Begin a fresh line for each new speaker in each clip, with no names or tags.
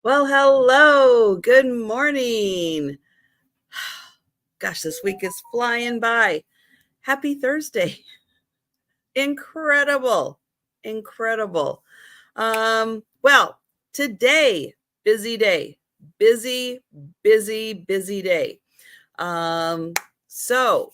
Well, hello. Good morning. Gosh, this week is flying by. Happy Thursday. Incredible. Incredible. Well, today, busy day. Busy, busy day. So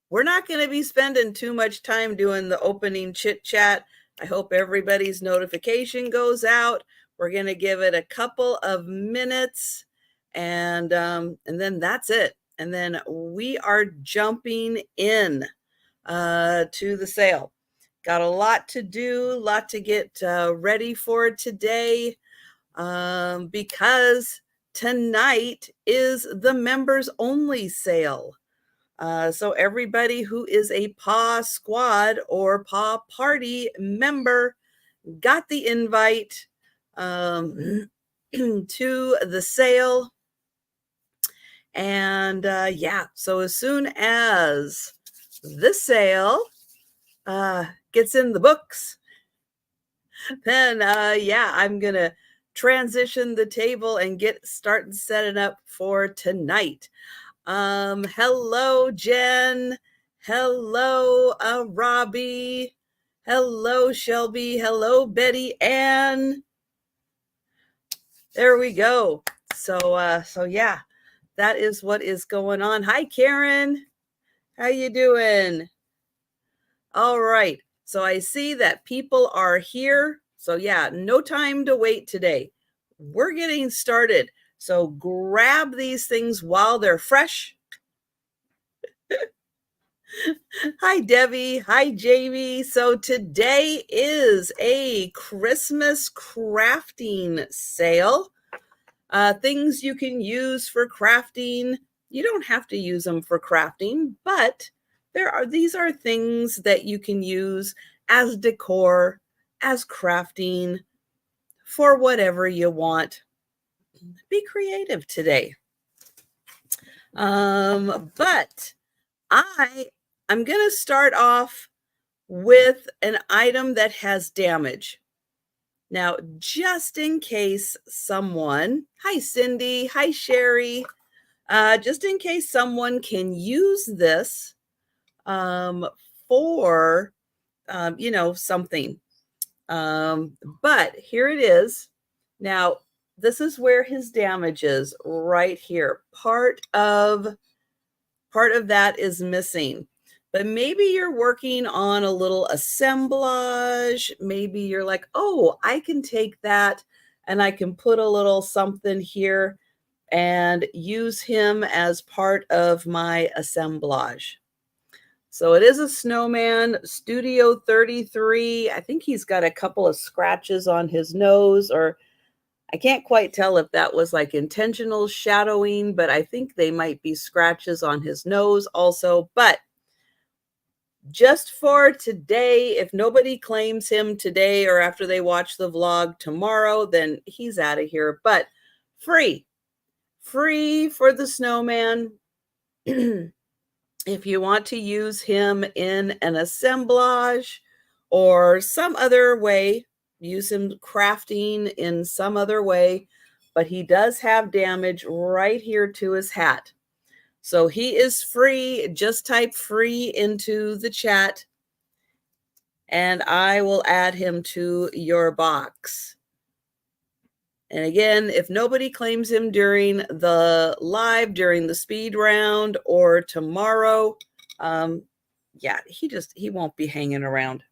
we're not going to be spending too much time doing the opening chit chat. I hope everybody's notification goes out. We're going to give it a couple of minutes and then that's it. And then we are jumping in to the sale. Got a lot to do, a lot to get ready for today because tonight is the members only sale. So everybody who is a PAW Squad or PAW Party member got the invite to the sale. And yeah, so as soon as the sale gets in the books, then yeah, I'm going to transition the table and get started setting up for tonight. Hello, Jen. Hello, Robbie. Hello, Shelby. Hello, Betty Ann. There we go. So yeah, that is what is going on. Hi, Karen. How you doing? All right. So I see that people are here. So yeah, no time to wait today. We're getting started. So grab these things while they're fresh. Hi, Debbie. Hi, Jamie. So today is a Christmas crafting sale. Things you can use for crafting. You don't have to use them for crafting, but these are things that you can use as decor, as crafting, for whatever you want. Be creative today. But I'm going to start off with an item that has damage. Now, just in case someone, hi Cindy, hi Sherry, just in case someone can use this for, something. But here it is. Now, this is where his damage is right here. Part of that is missing. But maybe you're working on a little assemblage. Maybe you're like, oh, I can take that and I can put a little something here and use him as part of my assemblage. So it is a snowman, Studio 33. I think he's got a couple of scratches on his nose, or I can't quite tell if that was like intentional shadowing, but I think they might be scratches on his nose also. But just for today, if nobody claims him today or after they watch the vlog tomorrow, then he's out of here. But free for the snowman. If you want to use him in an assemblage or some other way, use him crafting in some other way, but he does have damage right here to his hat. So he is free. Just type free into the chat and I will add him to your box. And again, if nobody claims him during the live, during the speed round, or tomorrow, yeah, he won't be hanging around.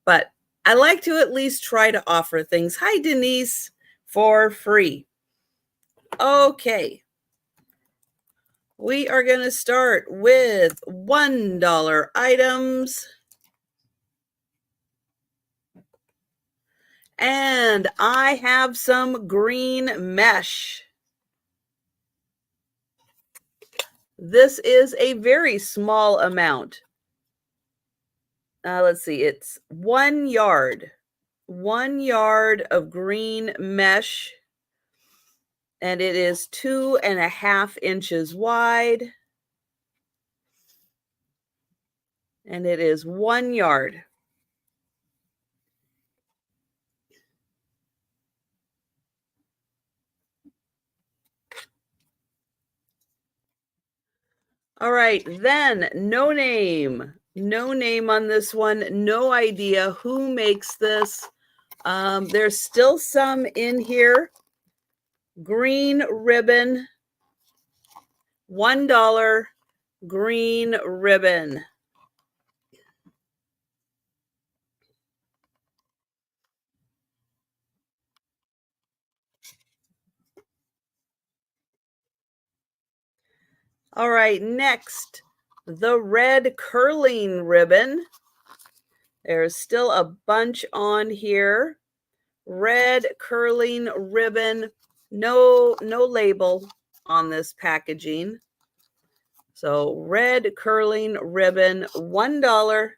But I like to at least try to offer things. Hi, Denise, for free. Okay. We are going to start with $1 items. And I have some green mesh. This is a very small amount. Let's see, it's 1 yard. 1 yard of green mesh. And it is 2.5 inches wide. And it is 1 yard. All right, then no name. No name on this one. No idea who makes this. There's still some in here. Green ribbon, $1 green ribbon. All right, next, the red curling ribbon. There's still a bunch on here. Red curling ribbon, no label on this packaging. So red curling ribbon, $1.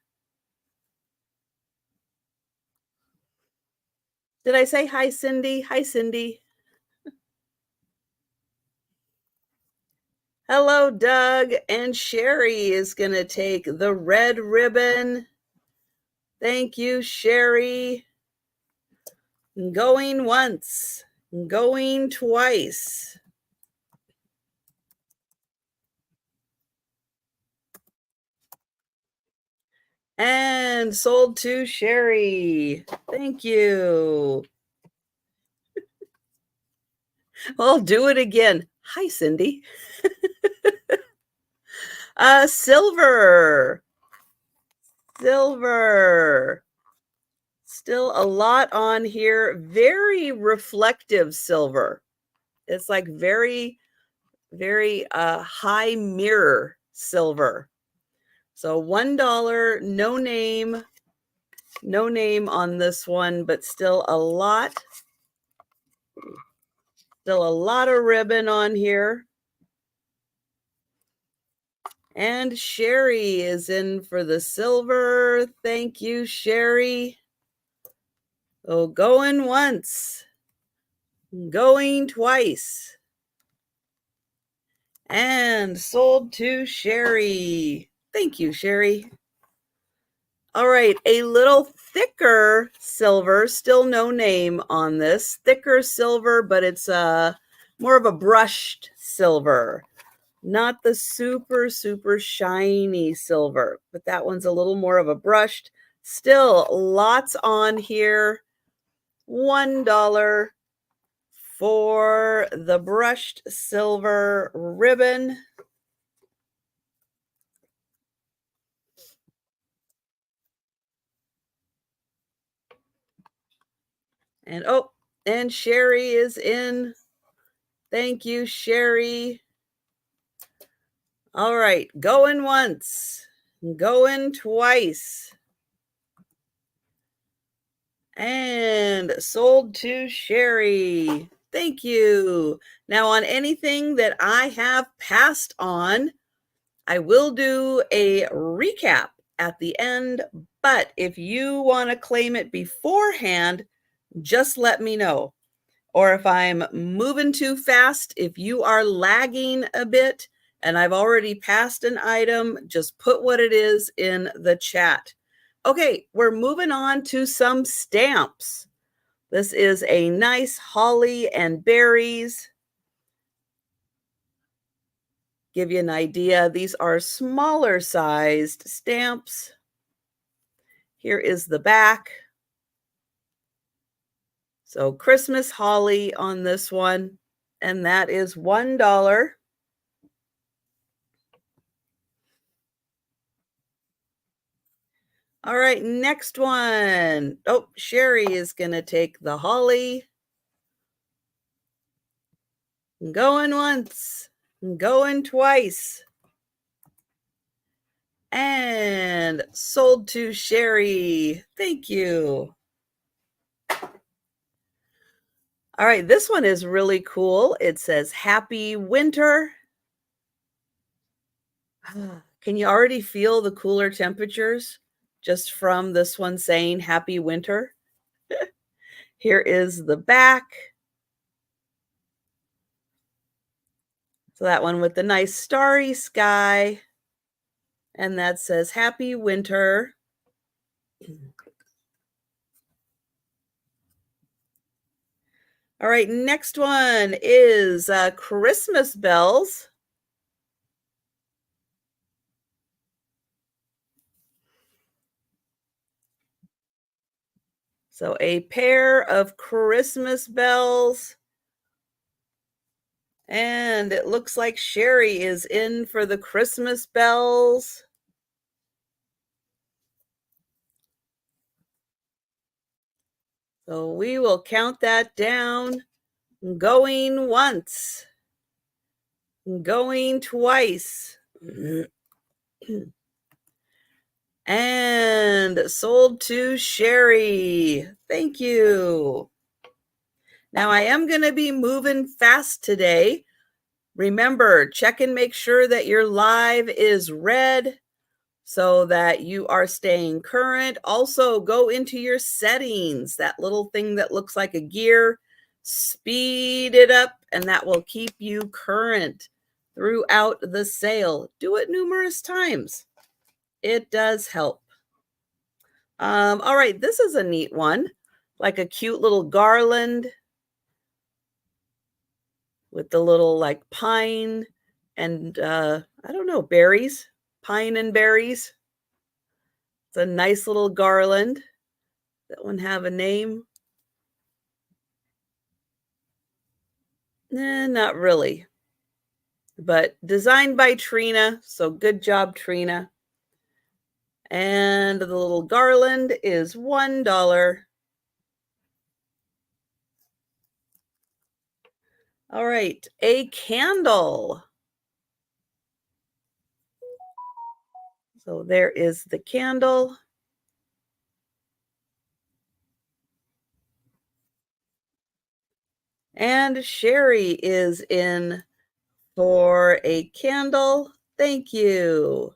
Did I say hi, Cindy? Hi, Cindy. Hello, Doug. And Sherry is going to take the red ribbon. Thank you, Sherry. Going once, going twice. And sold to Sherry. Thank you. I'll do it again. Hi, Cindy. Silver. Silver. Still a lot on here. Very reflective silver. It's like very, very high mirror silver. So $1, no name. No name on this one, but still a lot. Still a lot of ribbon on here. And Sherry is in for the silver. Thank you, Sherry. Oh, going once, going twice. And sold to Sherry. Thank you, Sherry. All right, a little thicker silver, still no name on this. Thicker silver, but it's more of a brushed silver. Not the super, super shiny silver, but that one's a little more of a brushed. Still lots on here. $1 for the brushed silver ribbon. And oh, and Sherry is in. Thank you, Sherry. All right, going once, going twice. And sold to Sherry. Thank you. Now, on anything that I have passed on, I will do a recap at the end. But if you want to claim it beforehand, just let me know. Or if I'm moving too fast, if you are lagging a bit and I've already passed an item, just put what it is in the chat. Okay, we're moving on to some stamps. This is a nice holly and berries. Give you an idea, these are smaller sized stamps. Here is the back. So Christmas holly on this one, and that is $1. All right, next one. Oh, Sherry is going to take the holly. Going once, going twice. And sold to Sherry. Thank you. All right, this one is really cool. It says Happy Winter. Can you already feel the cooler temperatures just from this one saying Happy Winter? Here is the back. So that one with the nice starry sky. And that says Happy Winter. All right, next one is Christmas bells. So a pair of Christmas bells. And it looks like Sherry is in for the Christmas bells. So we will count that down. Going once. Going twice. And sold to Sherry. Thank you. Now I am going to be moving fast today. Remember, check and make sure that your live is red so that you are staying current. Also, go into your settings, that little thing that looks like a gear, speed it up, and that will keep you current throughout the sale. Do it numerous times. It does help. All right, this is a neat one, like a cute little garland with the little like pine and I don't know, berries, pine and berries. It's a nice little garland. That one have a name? Not really. But designed by Trina, so good job, Trina. And the little garland is $1. All right, a candle. So there is the candle. And Sherry is in for a candle. Thank you.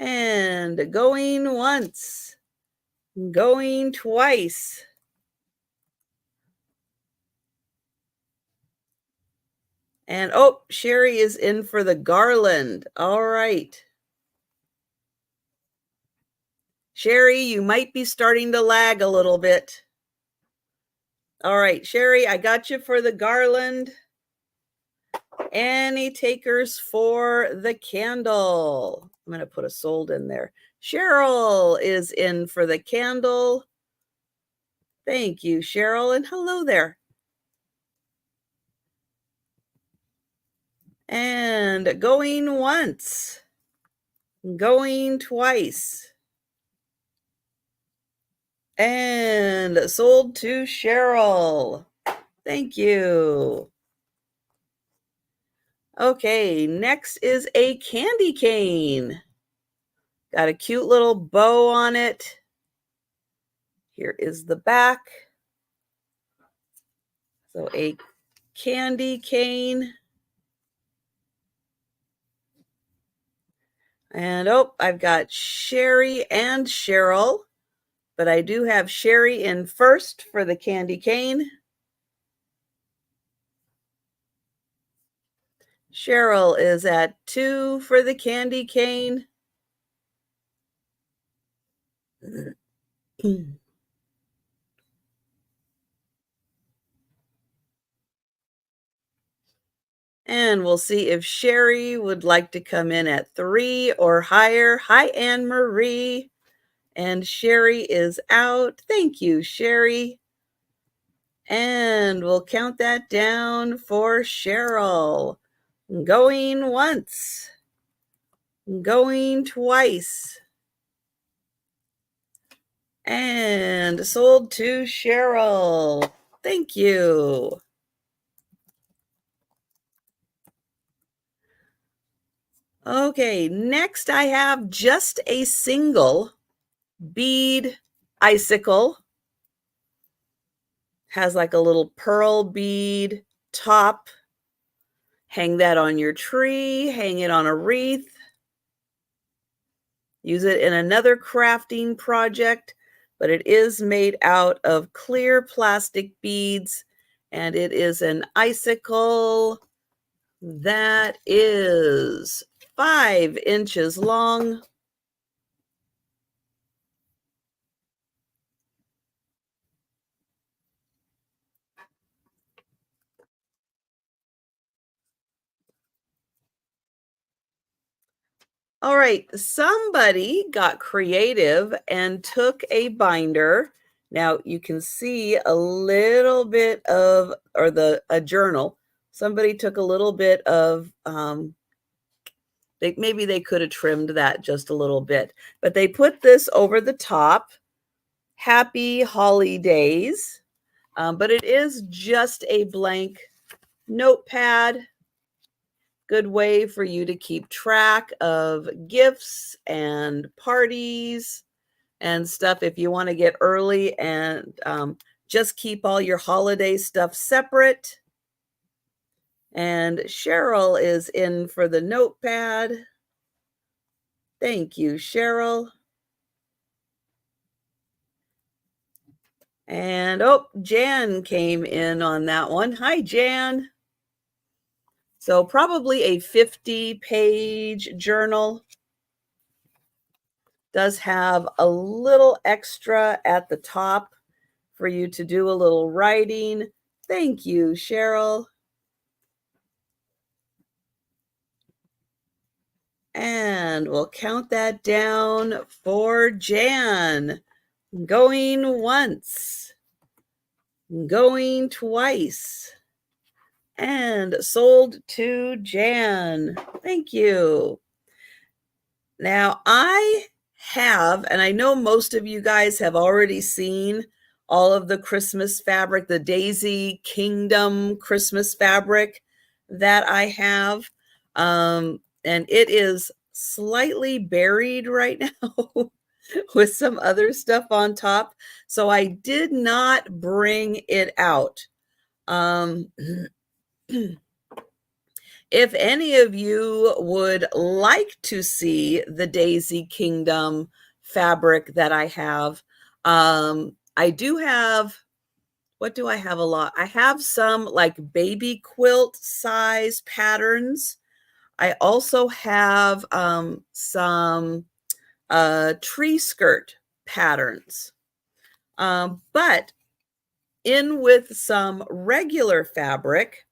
And going once, going twice. And oh, Sherry is in for the garland. All right. Sherry, you might be starting to lag a little bit. All right, Sherry, I got you for the garland. Any takers for the candle? I'm going to put a sold in there. Cheryl is in for the candle. Thank you, Cheryl, and hello there. And going once, going twice. And sold to Cheryl. Thank you. Okay, next is a candy cane. Got a cute little bow on it. Here is the back. So a candy cane. And oh, I've got Sherry and Cheryl, but I do have Sherry in first for the candy cane. Cheryl is at 2 for the candy cane. And we'll see if Sherry would like to come in at 3 or higher. Hi, Anne Marie. And Sherry is out. Thank you, Sherry. And we'll count that down for Cheryl. Going once. Going twice. And sold to Cheryl. Thank you. Okay, next I have just a single bead icicle. Has like a little pearl bead top. Hang that on your tree, hang it on a wreath. Use it in another crafting project, but it is made out of clear plastic beads, and it is an icicle that is 5 inches long. All right, somebody got creative and took a binder. Now you can see a little bit of, or a journal. Somebody took a little bit of, maybe they could have trimmed that just a little bit, but they put this over the top. Happy holidays. But it is just a blank notepad. Good way for you to keep track of gifts and parties and stuff if you want to get early and just keep all your holiday stuff separate. And Cheryl is in for the notepad. Thank you, Cheryl. And oh, Jan came in on that one. Hi, Jan. So probably a 50-page journal. Does have a little extra at the top for you to do a little writing. Thank you, Cheryl. And we'll count that down for Jan. Going once, going twice, and sold to Jan. Thank you. Now I have, and I know most of you guys have already seen all of the Christmas fabric, the Daisy Kingdom Christmas fabric that I have. And it is slightly buried right now with some other stuff on top. So I did not bring it out. If any of you would like to see the Daisy Kingdom fabric that I have, I do have, what do I have a lot? I have some like baby quilt size patterns. I also have some tree skirt patterns. But in with some regular fabric,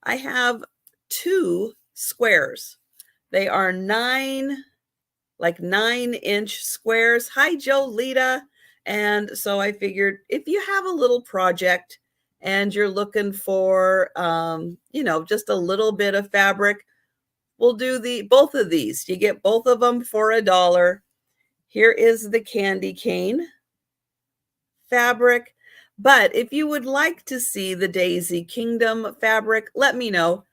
I have 2 squares. They are 9-inch squares. Hi, Jolita. And so I figured if you have a little project and you're looking for, just a little bit of fabric, we'll do both of these. You get both of them for $1. Here is the candy cane fabric. But if you would like to see the Daisy Kingdom fabric, let me know.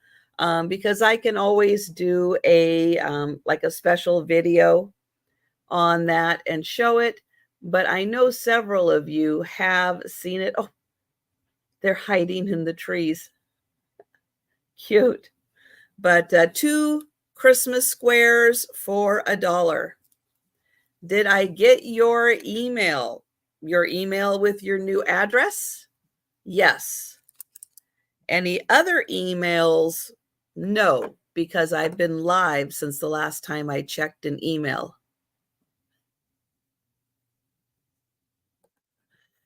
Because I can always do a like a special video on that and show it. But I know several of you have seen it. Oh, they're hiding in the trees. Cute. But 2 Christmas squares for $1. Did I get your email? Your email with your new address? Yes. Any other emails? No, because I've been live since the last time I checked an email.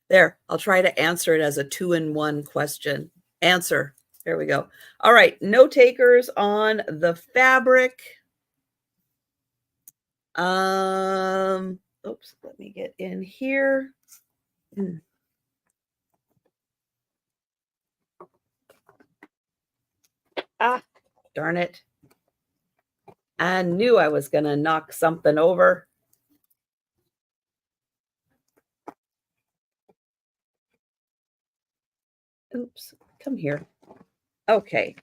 There, I'll try to answer it as a 2-in-1 question. Answer. There we go. All right, no takers on the fabric. Oops, let me get in here. Ah, darn it. I knew I was going to knock something over. Oops, come here. Okay.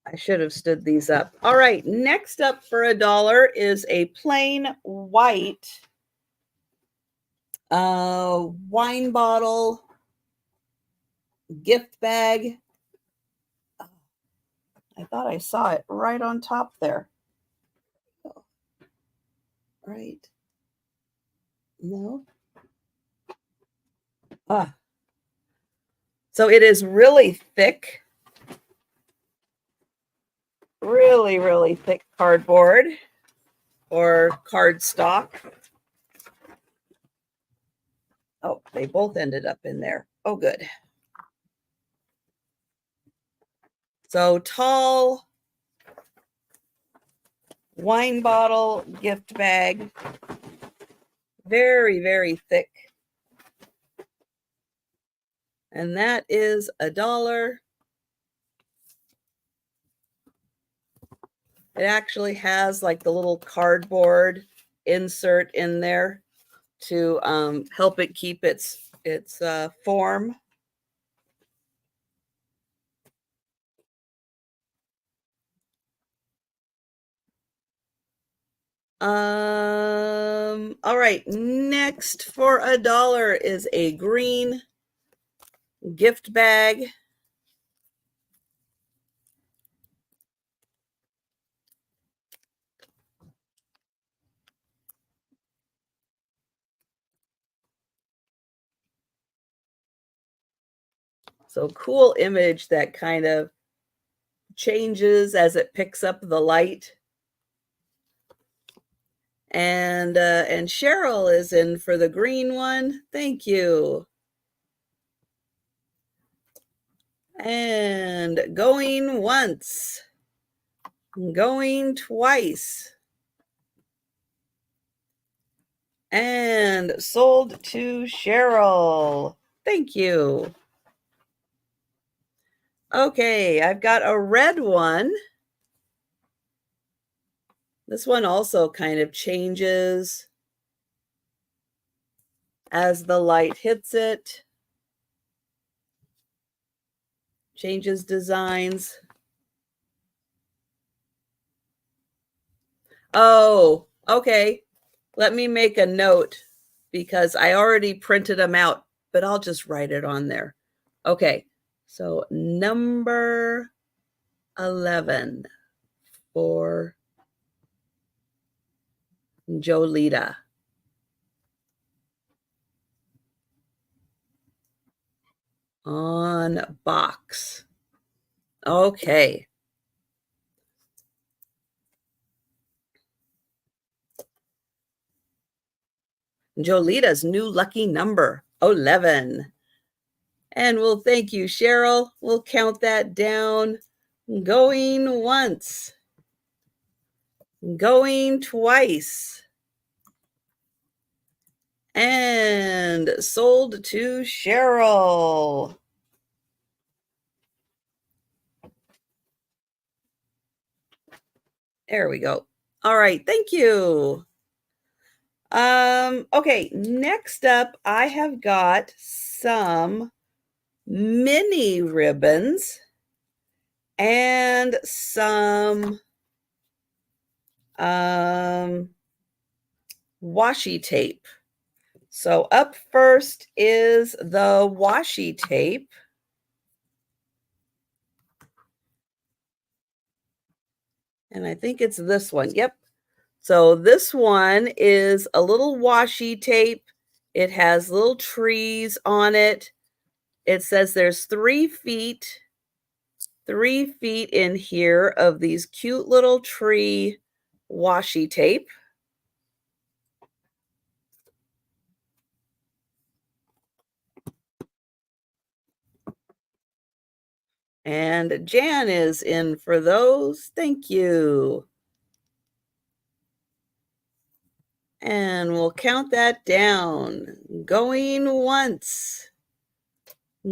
I should have stood these up. All right, next up for $1 is a plain white wine bottle gift bag. I thought I saw it right on top there. Right. No. Ah. So it is really thick. Really, really thick cardboard or cardstock. Oh, they both ended up in there. Oh, good. So tall wine bottle gift bag. Very, very thick And that is $1. It actually has like the little cardboard insert in there to help it keep its form. All right, next for $1 is a green gift bag. So cool image that kind of changes as it picks up the light. And Cheryl is in for the green one. Thank you. And going once, going twice, and sold to Cheryl. Thank you. Okay, I've got a red one. This one also kind of changes as the light hits it. Changes designs. Oh, okay. Let me make a note because I already printed them out, but I'll just write it on there. Okay, so number 11 for Jolita. On box. Okay. Jolita's new lucky number, 11. And we'll thank you, Cheryl. We'll count that down. Going once. Going twice. And sold to Cheryl. There we go. All right, thank you. Okay, next up, I have got some mini ribbons and some washi tape. So up first is the washi tape. And I think it's this one. Yep. So this one is a little washi tape. It has little trees on it. It says there's 3 feet in here of these cute little tree washi tape. And Jan is in for those. Thank you. And we'll count that down. Going once.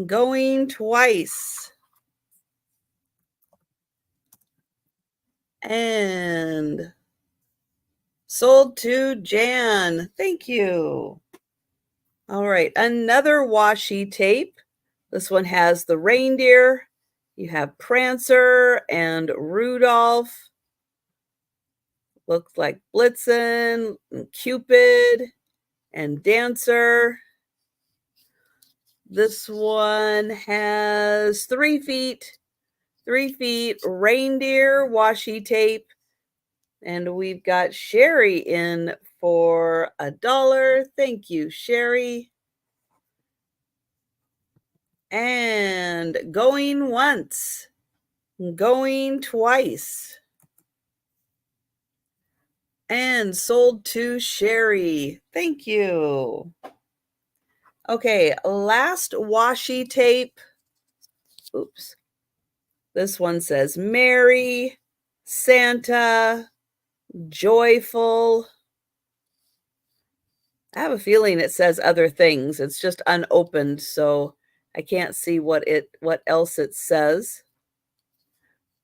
Going twice. And sold to Jan. Thank you. All right, another washi tape. This one has the reindeer. You have Prancer and Rudolph. Looks like Blitzen, and Cupid, and Dancer. This one has 3 feet, reindeer washi tape. And we've got Sherry in for $1. Thank you, Sherry. And going once, going twice. And sold to Sherry. Thank you. Okay, last washi tape. Oops. This one says Merry, Santa, Joyful. I have a feeling it says other things. It's just unopened, so I can't see what else it says,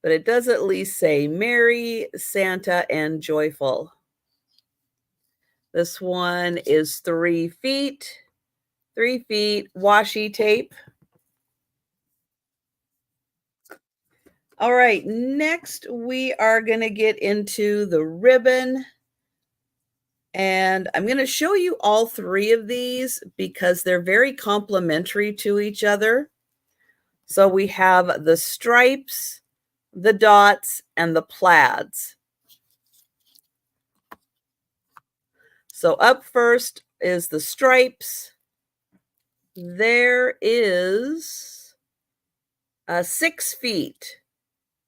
but it does at least say Merry, Santa, and Joyful. This one is 3 feet, 3 feet washi tape. All right, next we are going to get into the ribbon. And I'm going to show you all 3 of these because they're very complementary to each other. So we have the stripes, the dots, and the plaids. So up first is the stripes. There is 6 feet.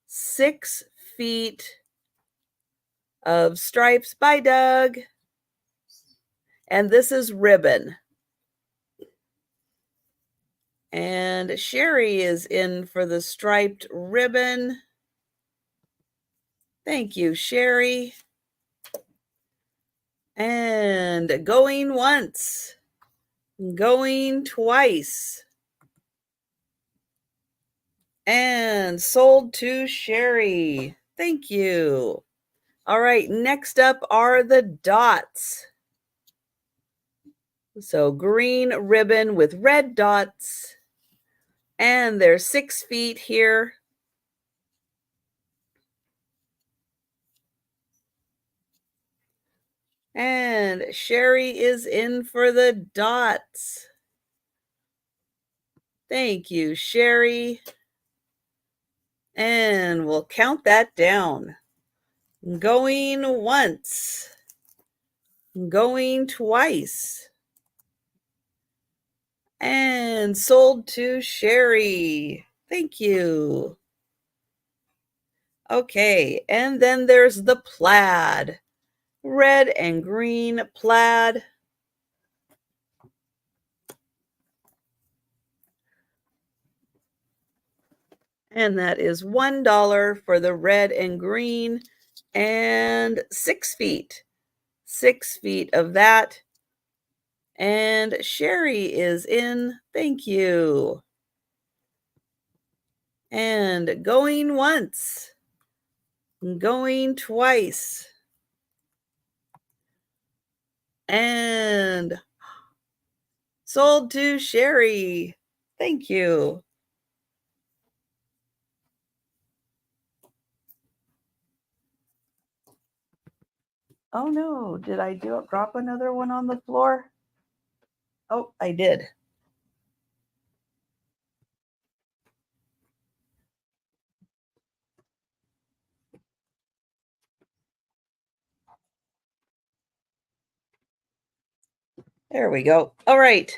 6 feet of stripes by Doug. And this is ribbon. And Sherry is in for the striped ribbon. Thank you, Sherry. And going once, going twice. And sold to Sherry. Thank you. All right, next up are the dots. So green ribbon with red dots. And they're 6 feet here. And Sherry is in for the dots. Thank you, Sherry. And we'll count that down. Going once. Going twice. And sold to Sherry. Thank you. Okay, and then there's the plaid. Red and green plaid. And that is $1 for the red and green, and 6 feet. 6 feet of that. And Sherry is in. Thank you. And going once. Going twice. And sold to Sherry. Thank you. Oh no, did I drop another one on the floor? Oh, I did. There we go. All right.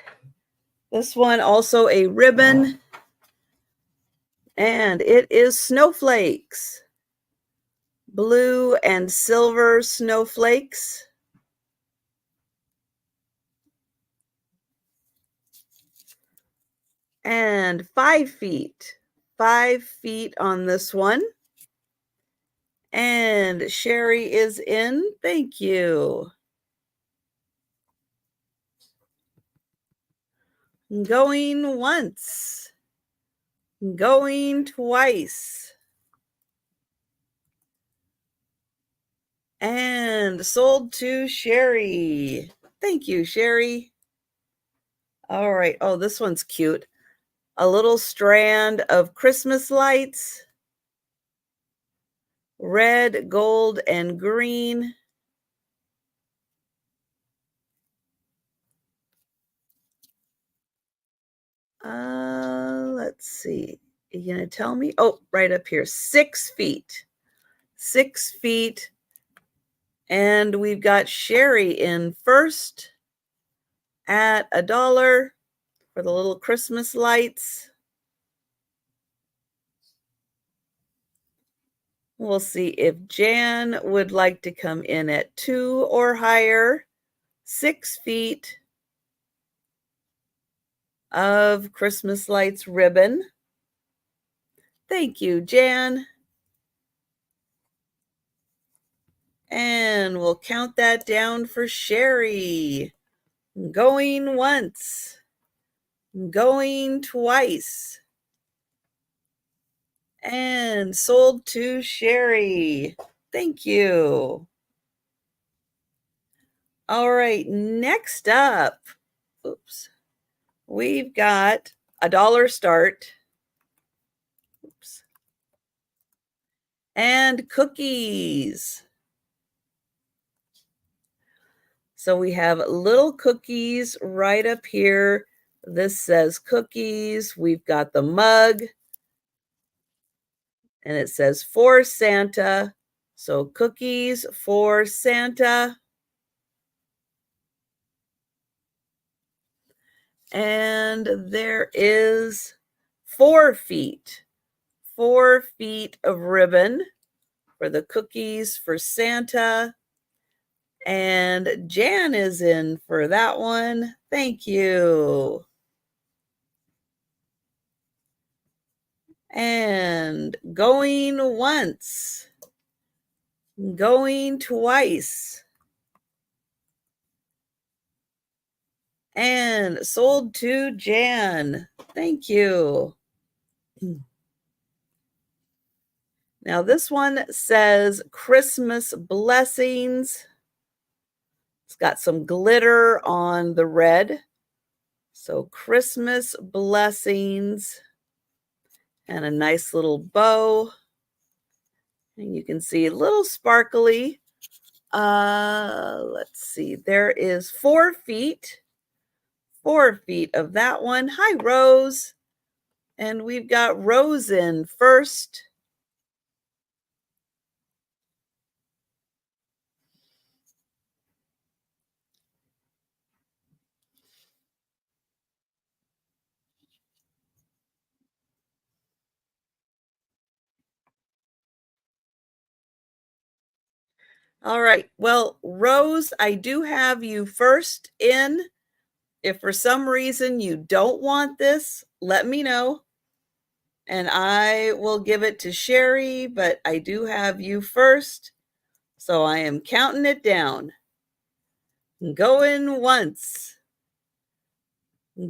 This one also a ribbon. And it is snowflakes. Blue and silver snowflakes. And 5 feet. 5 feet on this one. And Sherry is in. Thank you. Going once. Going twice. And sold to Sherry. Thank you, Sherry. All right. Oh, this one's cute. A little strand of Christmas lights. Red, gold, and green. Let's see. You gonna tell me? Oh, right up here, 6 feet. 6 feet. And we've got Sherry in first at $1 for the little Christmas lights. We'll see if Jan would like to come in at 2 or higher. 6 feet of Christmas lights ribbon. Thank you, Jan. And we'll count that down for Sherry. Going once. going twice, and sold to Sherry. Thank you. All right, next up, oops, we've got $1 start. Oops. And cookies. So we have little cookies right up here. This says cookies. We've got the mug, and it says for Santa. So cookies for Santa. And there is 4 feet. 4 feet of ribbon for the cookies for Santa. And Jan is in for that one. Thank you. And going once, going twice, and sold to Jan. Thank you. Now this one says Christmas blessings. It's got some glitter on the red. So Christmas blessings and a nice little bow. And you can see a little sparkly. Let's see. There is 4 feet. 4 feet of that one. Hi, Rose. And we've got Rose in first. All right. Well, Rose, I do have you first in. If for some reason you don't want this, let me know. And I will give it to Sherry, but I do have you first. So I am counting it down. Going once.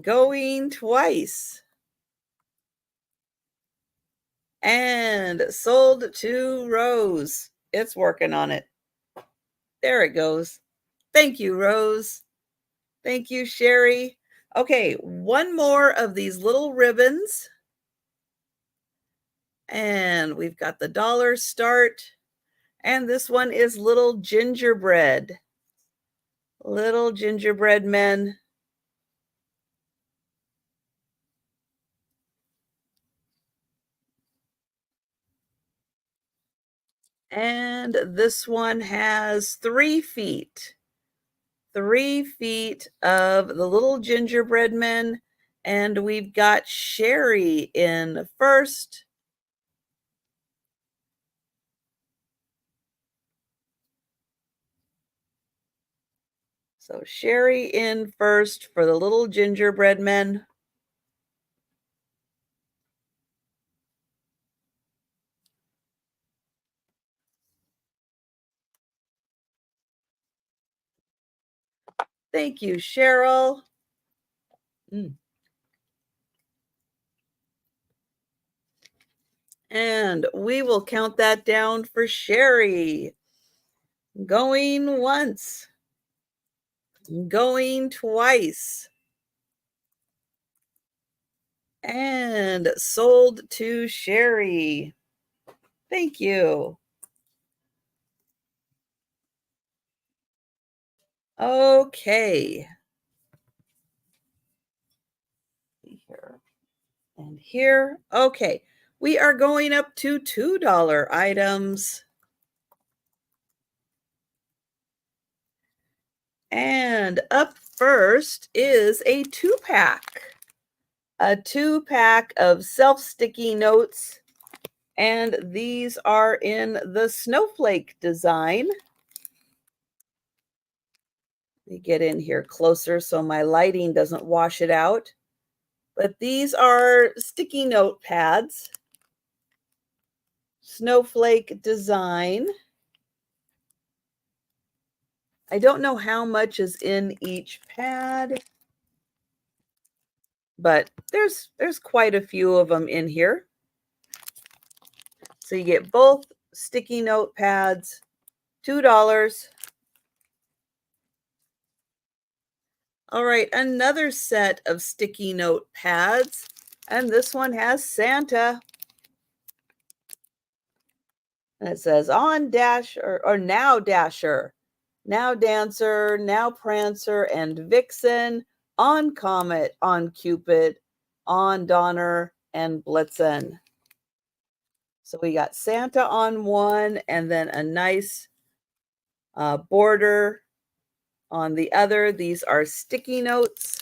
Going twice. And sold to Rose. It's working on it. There it goes. Thank you, Rose. Thank you, Sherry. Okay, one more of these little ribbons. And we've got the $1 start. And this one is little gingerbread. Little gingerbread men. And this one has 3 feet. 3 feet of the little gingerbread men. And we've got Sherry in first. So Sherry in first for the little gingerbread men. Thank you, Cheryl. And we will count that down for Sherry. Going once. Going twice. And sold to Sherry. Thank you. Okay. Here and here. Okay. We are going up to $2 items. And up first is a 2-pack. A 2-pack of self-sticky notes. And these are in the snowflake design. Let me get in here closer so my lighting doesn't wash it out. But these are sticky note pads. Snowflake design. I don't know how much is in each pad, but there's quite a few of them in here. So you get both sticky note pads, $2. All right, another set of sticky note pads, and this one has Santa. And it says on Dasher, or now Dasher, now Dancer, now Prancer, and Vixen, on Comet, on Cupid, on Donner, and Blitzen. So we got Santa on one, and then a nice border on the other. These are sticky notes.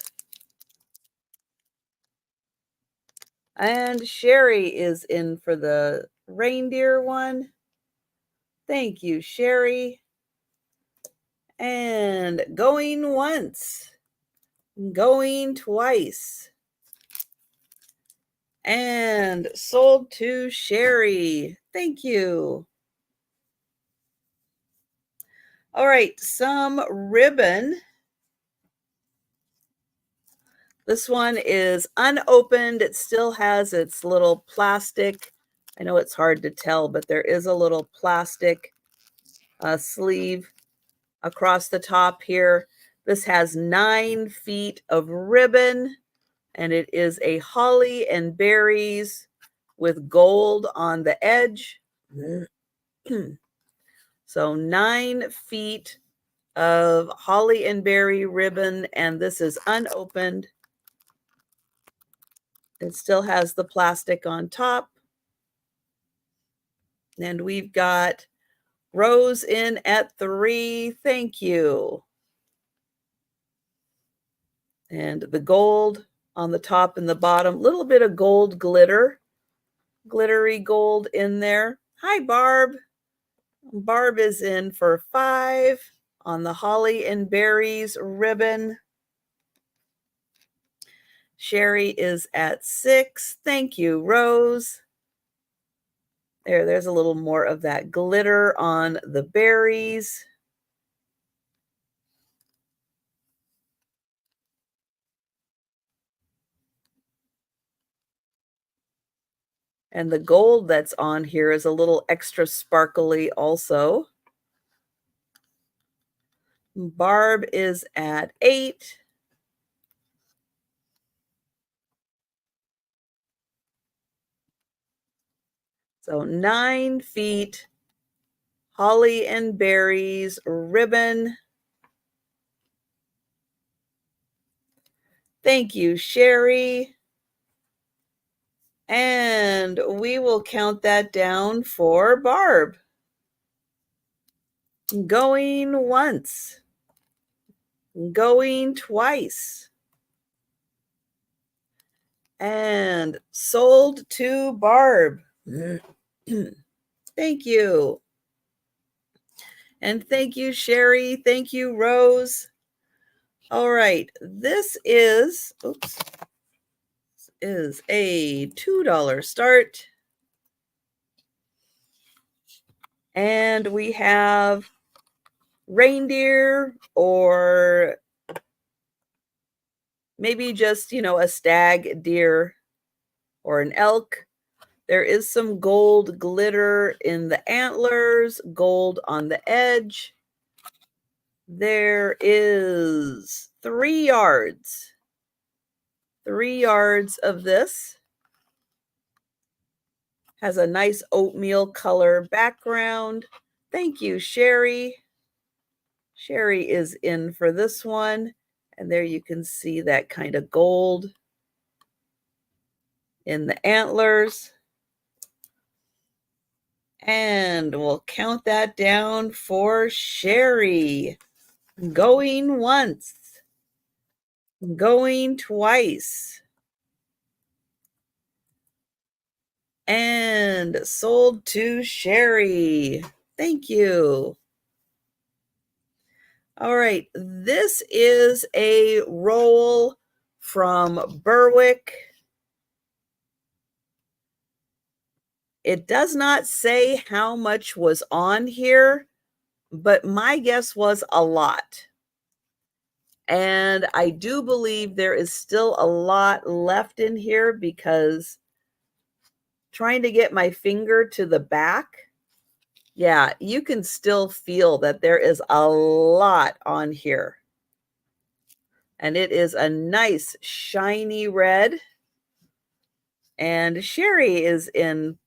And Sherry is in for the reindeer one. Thank you, Sherry. And going once, going twice, and sold to Sherry. Thank you. All right, some ribbon. This one is unopened. It still has its little plastic. I know it's hard to tell, but there is a little plastic sleeve across the top here. This has 9 feet of ribbon, and it is a holly and berries with gold on the edge. So 9 feet of holly and berry ribbon, and this is unopened. It still has the plastic on top. And we've got Rose in at 3. Thank you. And the gold on the top and the bottom. Little bit of gold glitter. Glittery gold in there. Hi, Barb. Barb is in for 5 on the holly and berries ribbon. Sherry is at 6. Thank you, Rose. There's a little more of that glitter on the berries. And the gold that's on here is a little extra sparkly also. Barb is at 8. So 9 feet, holly and berries ribbon. Thank you, Sherry. And we will count that down for Barb. Going once. Going twice. And sold to Barb. Thank you. And thank you, Sherry. Thank you, Rose. All right, this is a $2 start. And we have reindeer, or maybe just, a stag, deer, or an elk. There is some gold glitter in the antlers, gold on the edge. There is 3 yards. 3 yards of this. Has a nice oatmeal color background. Thank you, Sherry. Sherry is in for this one. And there you can see that kind of gold in the antlers. And we'll count that down for Sherry. Going once. Going twice. And sold to Sherry. Thank you. All right, this is a roll from Berwick. It does not say how much was on here, but my guess was a lot. And I do believe there is still a lot left in here because trying to get my finger to the back, yeah, you can still feel that there is a lot on here. And it is a nice shiny red. And Sherry is in.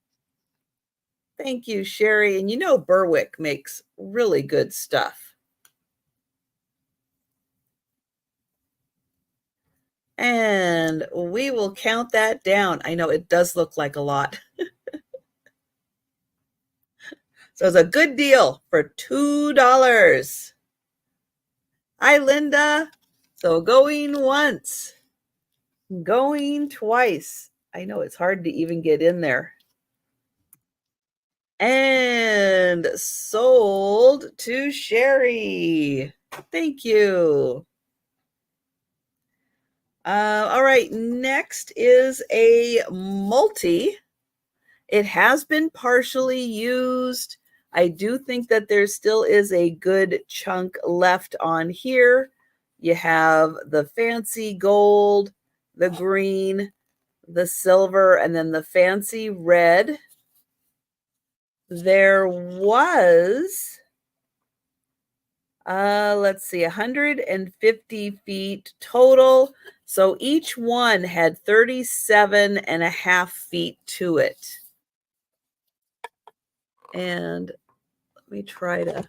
Thank you, Sherry. And you know Berwick makes really good stuff. And we will count that down. I know it does look like a lot. So it's a good deal for $2. Hi, Linda. So going once, going twice. I know it's hard to even get in there. And sold to Sherry. Thank you. All right, next is a multi. It has been partially used. I do think that there still is a good chunk left on here. You have the fancy gold, the green, the silver, and then the fancy red. There was, let's see, 150 feet total. So each one had 37.5 feet to it. And let me try to,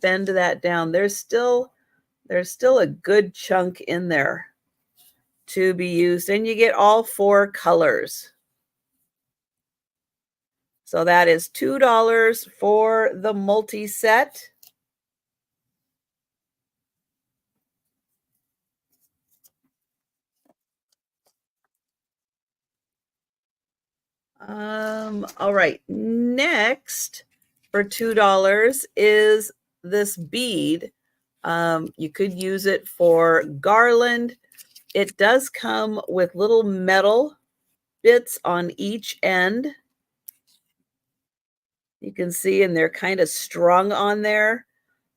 bend that down. There's still a good chunk in there to be used. And you get all 4 colors. So that is $2 for the multi-set. All right, next for $2 is this bead. You could use it for garland. It does come with little metal bits on each end. You can see, and they're kind of strung on there.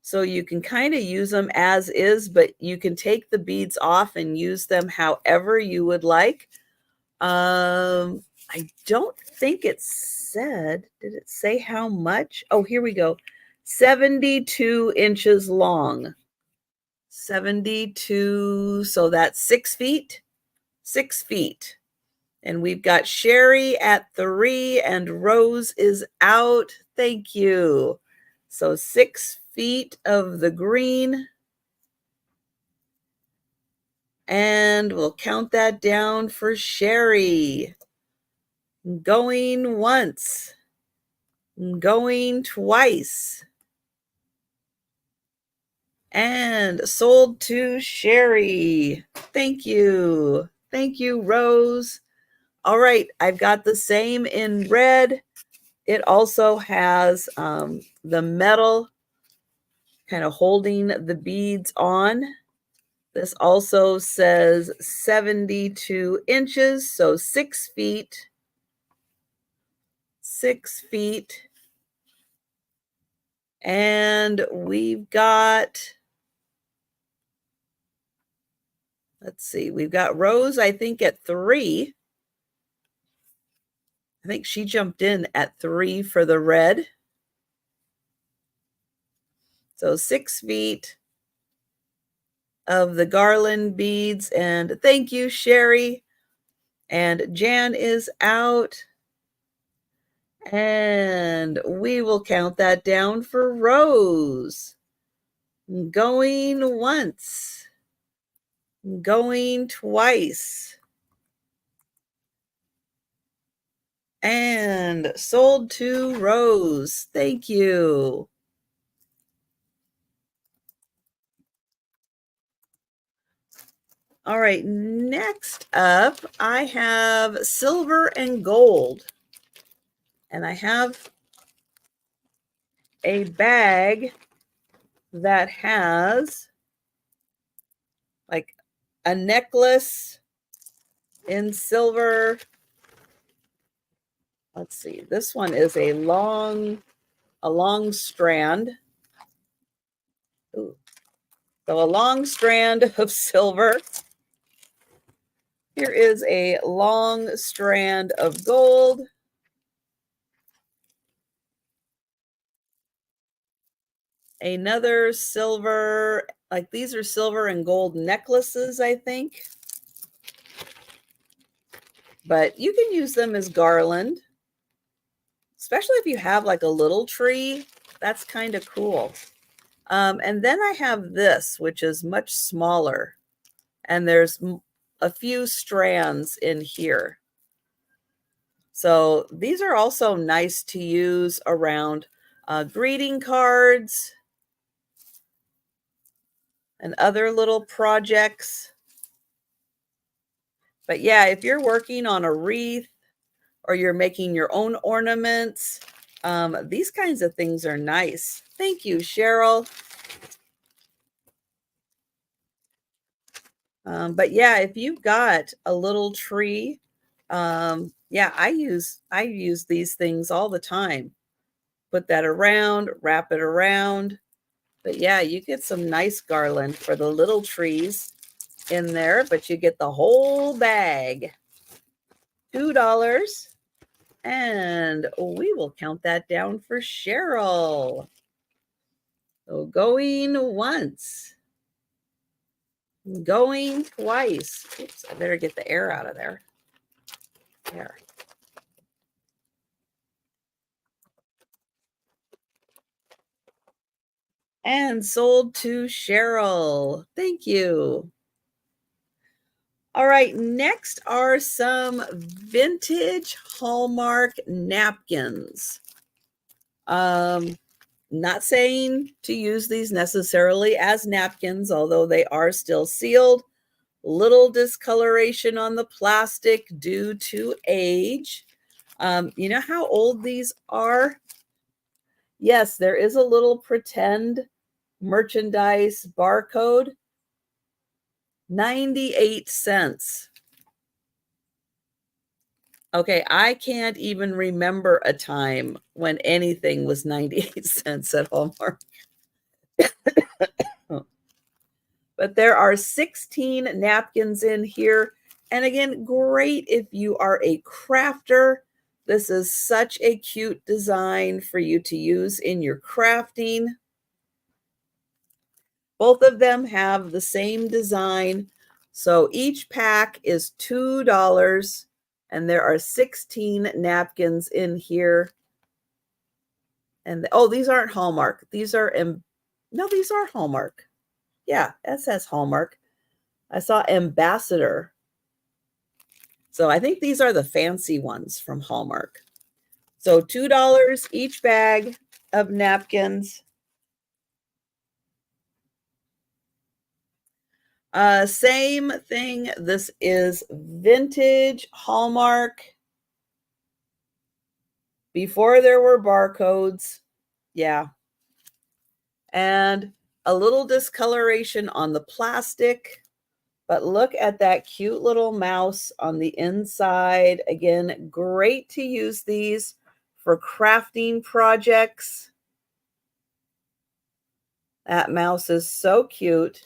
So you can kind of use them as is, but you can take the beads off and use them however you would like. I don't think it said, did it say how much? Oh, here we go. 72 inches long. 72, so that's 6 feet. 6 feet. And we've got Sherry at 3 and Rose is out. Thank you. So 6 feet of the green. And we'll count that down for Sherry. Going once. Going twice. And sold to Sherry. Thank you. Thank you, Rose. All right, I've got the same in red. It also has the metal kind of holding the beads on. This also says 72 inches, so 6 feet. 6 feet. And we've got, let's see, we've got Rose, I think, at 3. I think she jumped in at 3 for the red. So 6 feet of the garland beads. And thank you, Sherry. And Jan is out. And we will count that down for Rose. Going once. Going twice. And sold to Rose. Thank you. All right, next up, I have silver and gold. And I have a bag that has like a necklace in silver. Let's see, this one is a long strand. Ooh. So a long strand of silver. Here is a long strand of gold. Another silver, like these are silver and gold necklaces, I think. But you can use them as garland, especially if you have like a little tree. That's kind of cool. And then I have this, which is much smaller. And there's a few strands in here. So these are also nice to use around greeting cards and other little projects. But yeah, if you're working on a wreath or you're making your own ornaments, these kinds of things are nice. Thank you, Cheryl. But yeah, if you've got a little tree, yeah, I use these things all the time. Put that around, wrap it around. But yeah, you get some nice garland for the little trees in there, but you get the whole bag. $2. And we will count that down for Cheryl. So going once. Going twice. Oops, I better get the air out of there. There. And sold to Cheryl. Thank you. All right, next are some vintage Hallmark napkins. Not saying to use these necessarily as napkins, although they are still sealed. Little discoloration on the plastic due to age. You know how old these are? Yes, there is a little pretend merchandise barcode. 98 cents. Okay, I can't even remember a time when anything was 98 cents at Hallmark. But there are 16 napkins in here. And again, great if you are a crafter. This is such a cute design for you to use in your crafting. Both of them have the same design. So each pack is $2. And there are 16 napkins in here. And oh, these aren't Hallmark. These are, no, these are Hallmark. Yeah, that says Hallmark. I saw Ambassador. So I think these are the fancy ones from Hallmark. So $2 each bag of napkins. Same thing. This is vintage Hallmark. Before there were barcodes. Yeah. And a little discoloration on the plastic. But look at that cute little mouse on the inside. Again, great to use these for crafting projects. That mouse is so cute.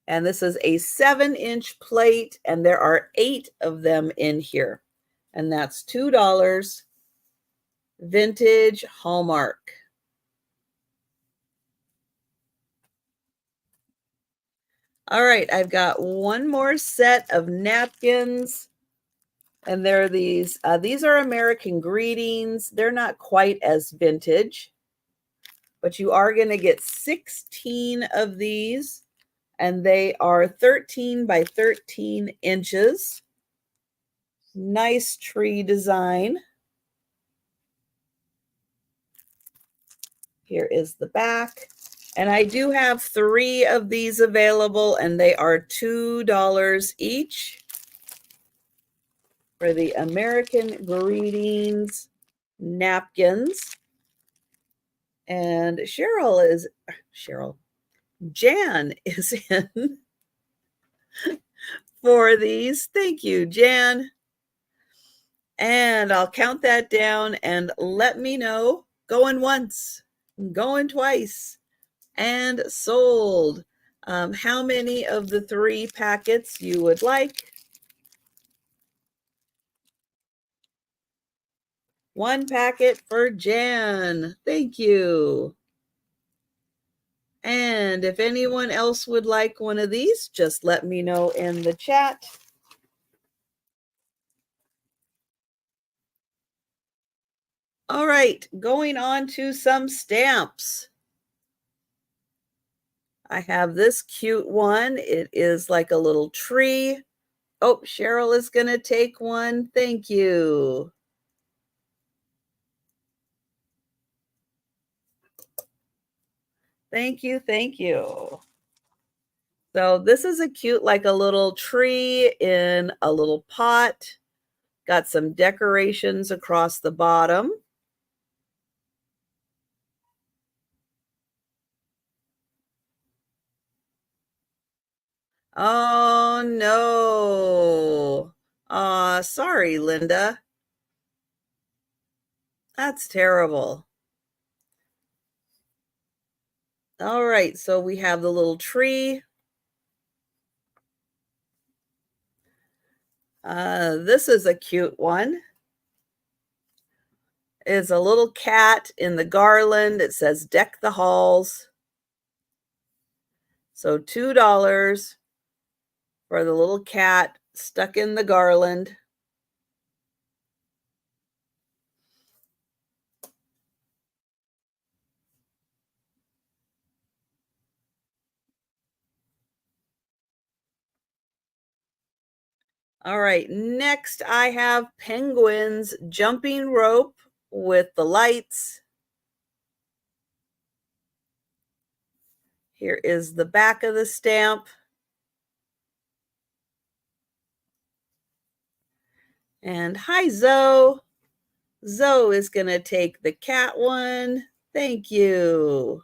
And this is a 7-inch plate, and there are 8 of them in here. And that's $2. Vintage Hallmark. All right, I've got one more set of napkins. And they're these are American Greetings. They're not quite as vintage, but you are going to get 16 of these, and they are 13 by 13 inches. Nice tree design. Here is the back. And I do have 3 of these available, and they are $2 each for the American Greetings napkins. And Jan is in for these. Thank you, Jan. And I'll count that down and let me know. Going once, going twice. and sold. How many of the 3 packets you would like? 1 packet for Jan. Thank you. And if anyone else would like one of these, just let me know in the chat. All right, going on to some stamps. I have this cute one. It is like a little tree. Oh, Cheryl is going to take one. Thank you. Thank you. Thank you. So this is a cute, like a little tree in a little pot. Got some decorations across the bottom. Oh, no. Aw, sorry, Linda. That's terrible. All right, so we have the little tree. This is a cute one. It's a little cat in the garland. It says deck the halls. So $2 for the little cat stuck in the garland. All right, next I have penguins jumping rope with the lights. Here is the back of the stamp. And hi, Zoe. Zoe is going to take the cat one. Thank you.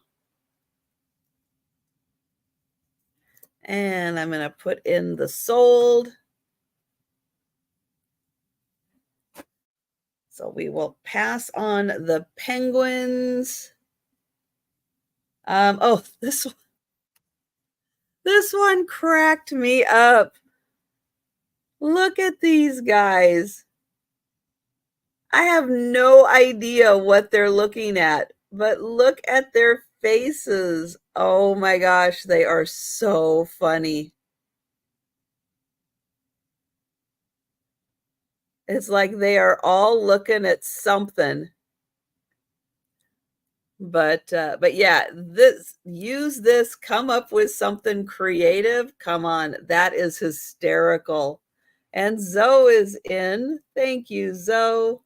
And I'm going to put in the sold. So we will pass on the penguins. Oh, this one cracked me up. Look at these guys. I have no idea what they're looking at, but look at their faces. Oh my gosh, they are so funny. It's like they are all looking at something. But yeah, use this, come up with something creative. Come on, that is hysterical. And Zoe is in. Thank you, Zoe.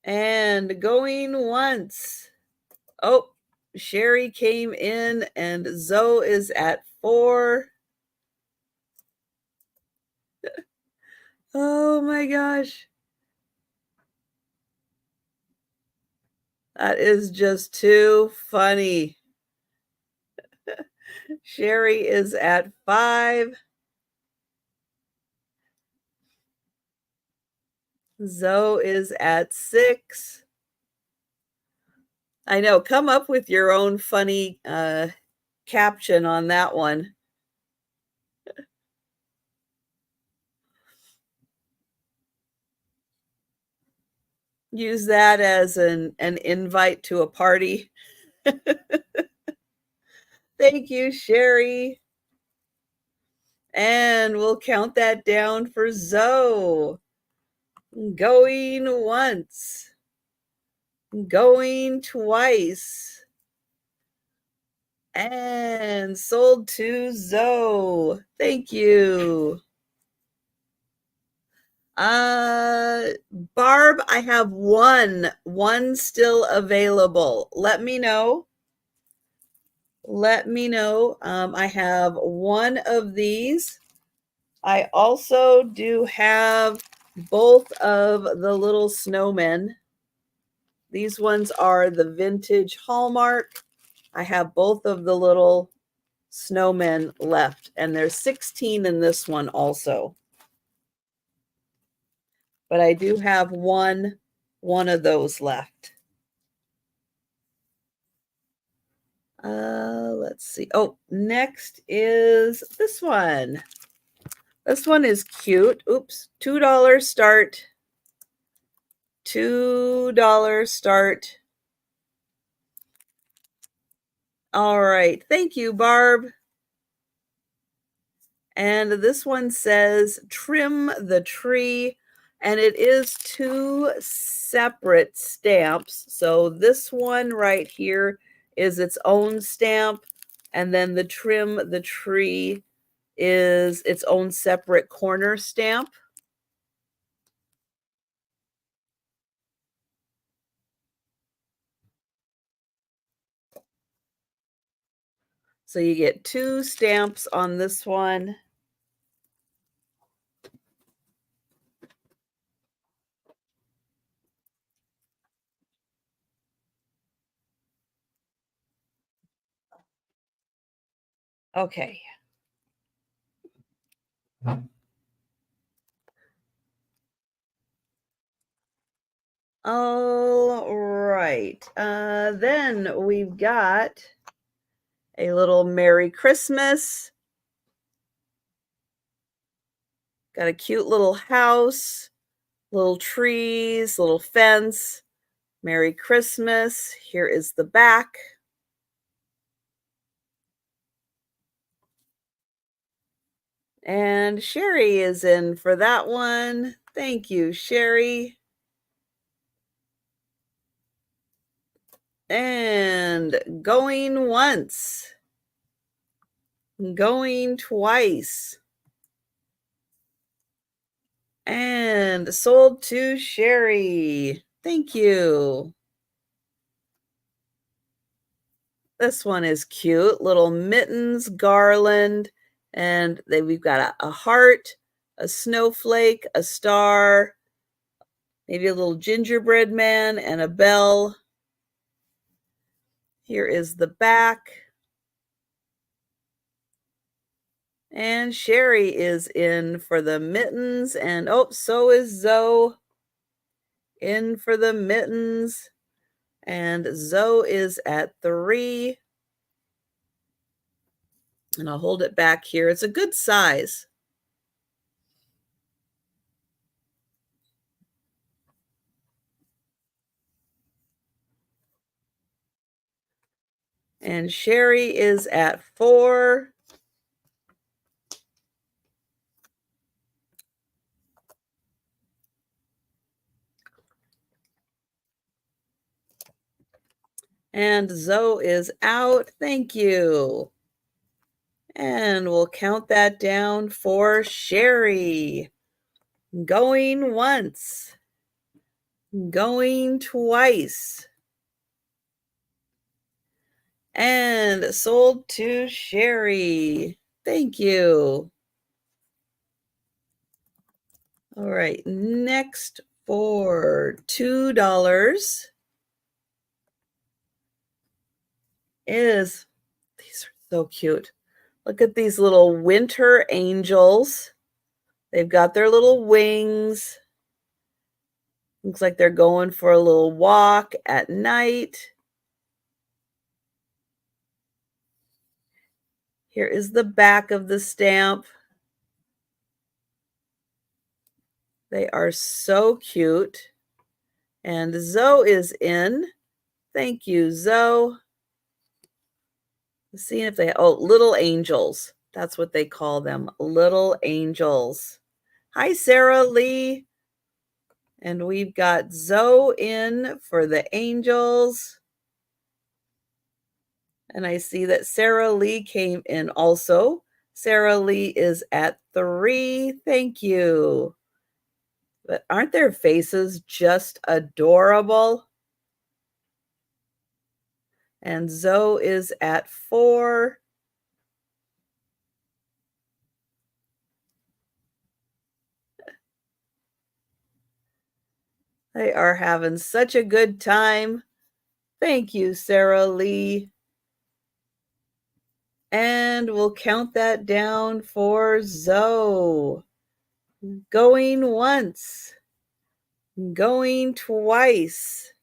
And going once. Oh, Sherry came in and Zoe is at 4. Oh my gosh. That is just too funny. Sherry is at 5. Zoe is at 6. I know, come up with your own funny caption on that one. Use that as an invite to a party. Thank you, Sherry. And we'll count that down for Zoe. Going once. Going twice. And sold to Zoe. Thank you. Barb, I have one still available. Let me know. Let me know. I have one of these. I also do have both of the little snowmen. These ones are the vintage Hallmark. I have both of the little snowmen left, and there's 16 in this one also. But I do have one of those left. Let's see. Oh, next is this one. This one is cute. Oops, $2 start. $2 start. All right. Thank you, Barb. And this one says trim the tree, and it is two separate stamps. So this one right here is its own stamp, and then the trim the tree is its own separate corner stamp. So you get two stamps on this one. Okay. All right. Then we've got a little Merry Christmas. Got a cute little house, little trees, little fence. Merry Christmas. Here is the back. And Sherry is in for that one. Thank you, Sherry. And going once, going twice, and sold to Sherry. Thank you. This one is cute. Little mittens, garland, and we've got a heart, a snowflake, a star, maybe a little gingerbread man, and a bell. Here is the back. And Sherry is in for the mittens, and oh, so is Zoe in for the mittens. And Zoe is at 3. And I'll hold it back here. It's a good size. And Sherry is at 4. And Zoe is out. Thank you. And we'll count that down for Sherry. Going once. Going twice. And sold to Sherry. Thank you. All right, next for $2 is, these are so cute. Look at these little winter angels. They've got their little wings. Looks like they're going for a little walk at night. Here is the back of the stamp. They are so cute. And Zoe is in. Thank you, Zoe. Let's see if they, oh, little angels. That's what they call them, little angels. Hi, Sarah Lee. And we've got Zoe in for the angels. And I see that Sarah Lee came in also. Sarah Lee is at 3. Thank you. But aren't their faces just adorable? And Zoe is at 4. They are having such a good time. Thank you, Sarah Lee. And we'll count that down for Zoe. Going once. Going twice.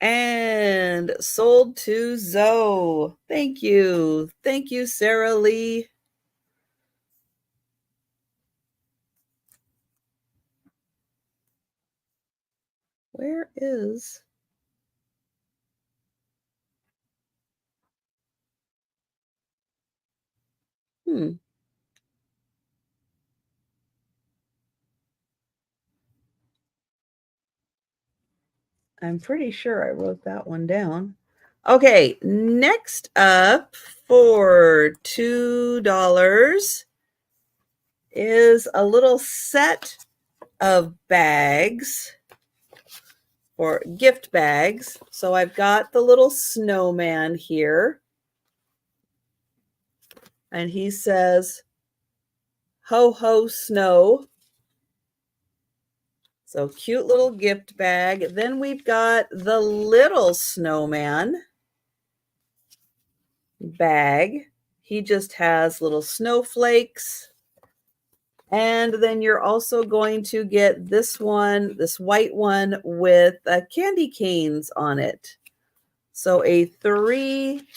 And sold to Zoe. Thank you. Thank you, Sarah Lee. Where is... I'm pretty sure I wrote that one down. Okay, next up for $2 is a little set of bags, or gift bags. So I've got the little snowman here, and he says, ho ho snow. So cute little gift bag. Then we've got the little snowman bag. He just has little snowflakes. And then you're also going to get this one, this white one with candy canes on it. So a three-piece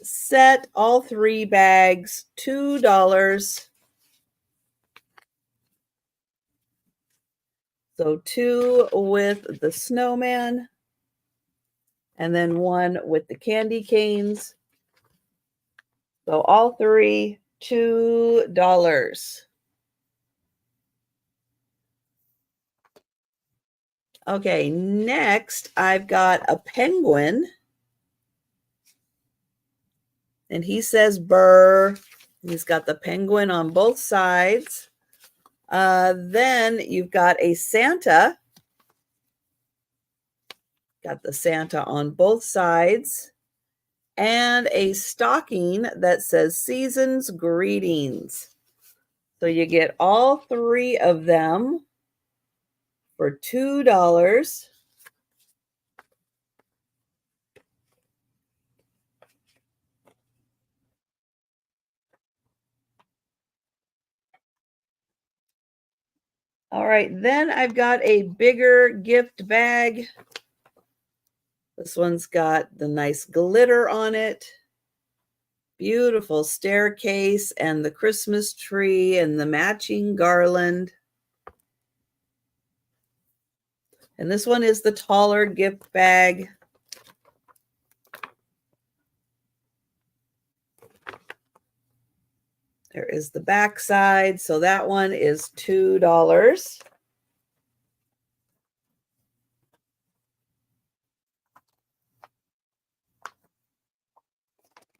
set, all 3 bags, $2. So 2 with the snowman, and then 1 with the candy canes. So all 3, $2. Okay, next I've got a penguin. And he says burr. He's got the penguin on both sides. Then you've got a Santa. Got the Santa on both sides. And a stocking that says Season's Greetings. So you get all 3 of them for $2. All right, then I've got a bigger gift bag. This one's got the nice glitter on it. Beautiful staircase and the Christmas tree and the matching garland. And this one is the taller gift bag. There is the back side. So that one is $2.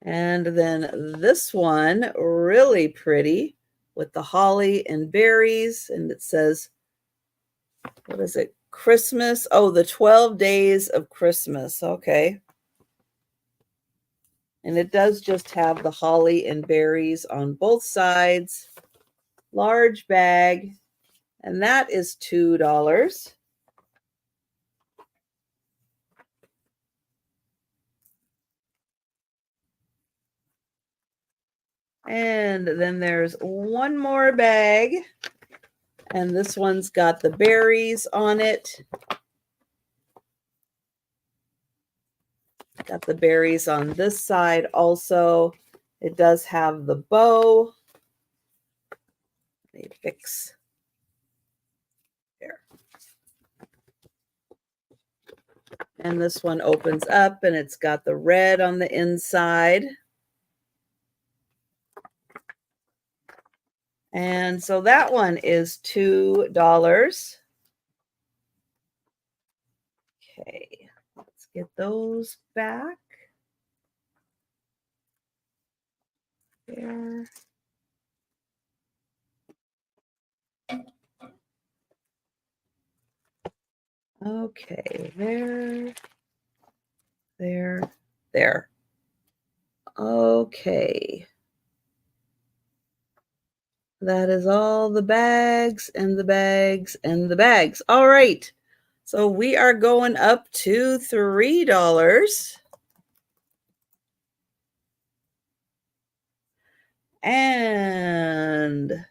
And then this one, really pretty, with the holly and berries. And it says, what is it? Christmas. Oh, the 12 days of Christmas. Okay. And it does just have the holly and berries on both sides. Large bag. And that is $2. And then there's one more bag. And this one's got the berries on it. Got the berries on this side also. It does have the bow. Let me fix there. And this one opens up and it's got the red on the inside. And so that one is $2. Okay, let's get those back. There. Okay, there. Okay. That is all the bags and the bags and the bags. All right. So we are going up to $3. And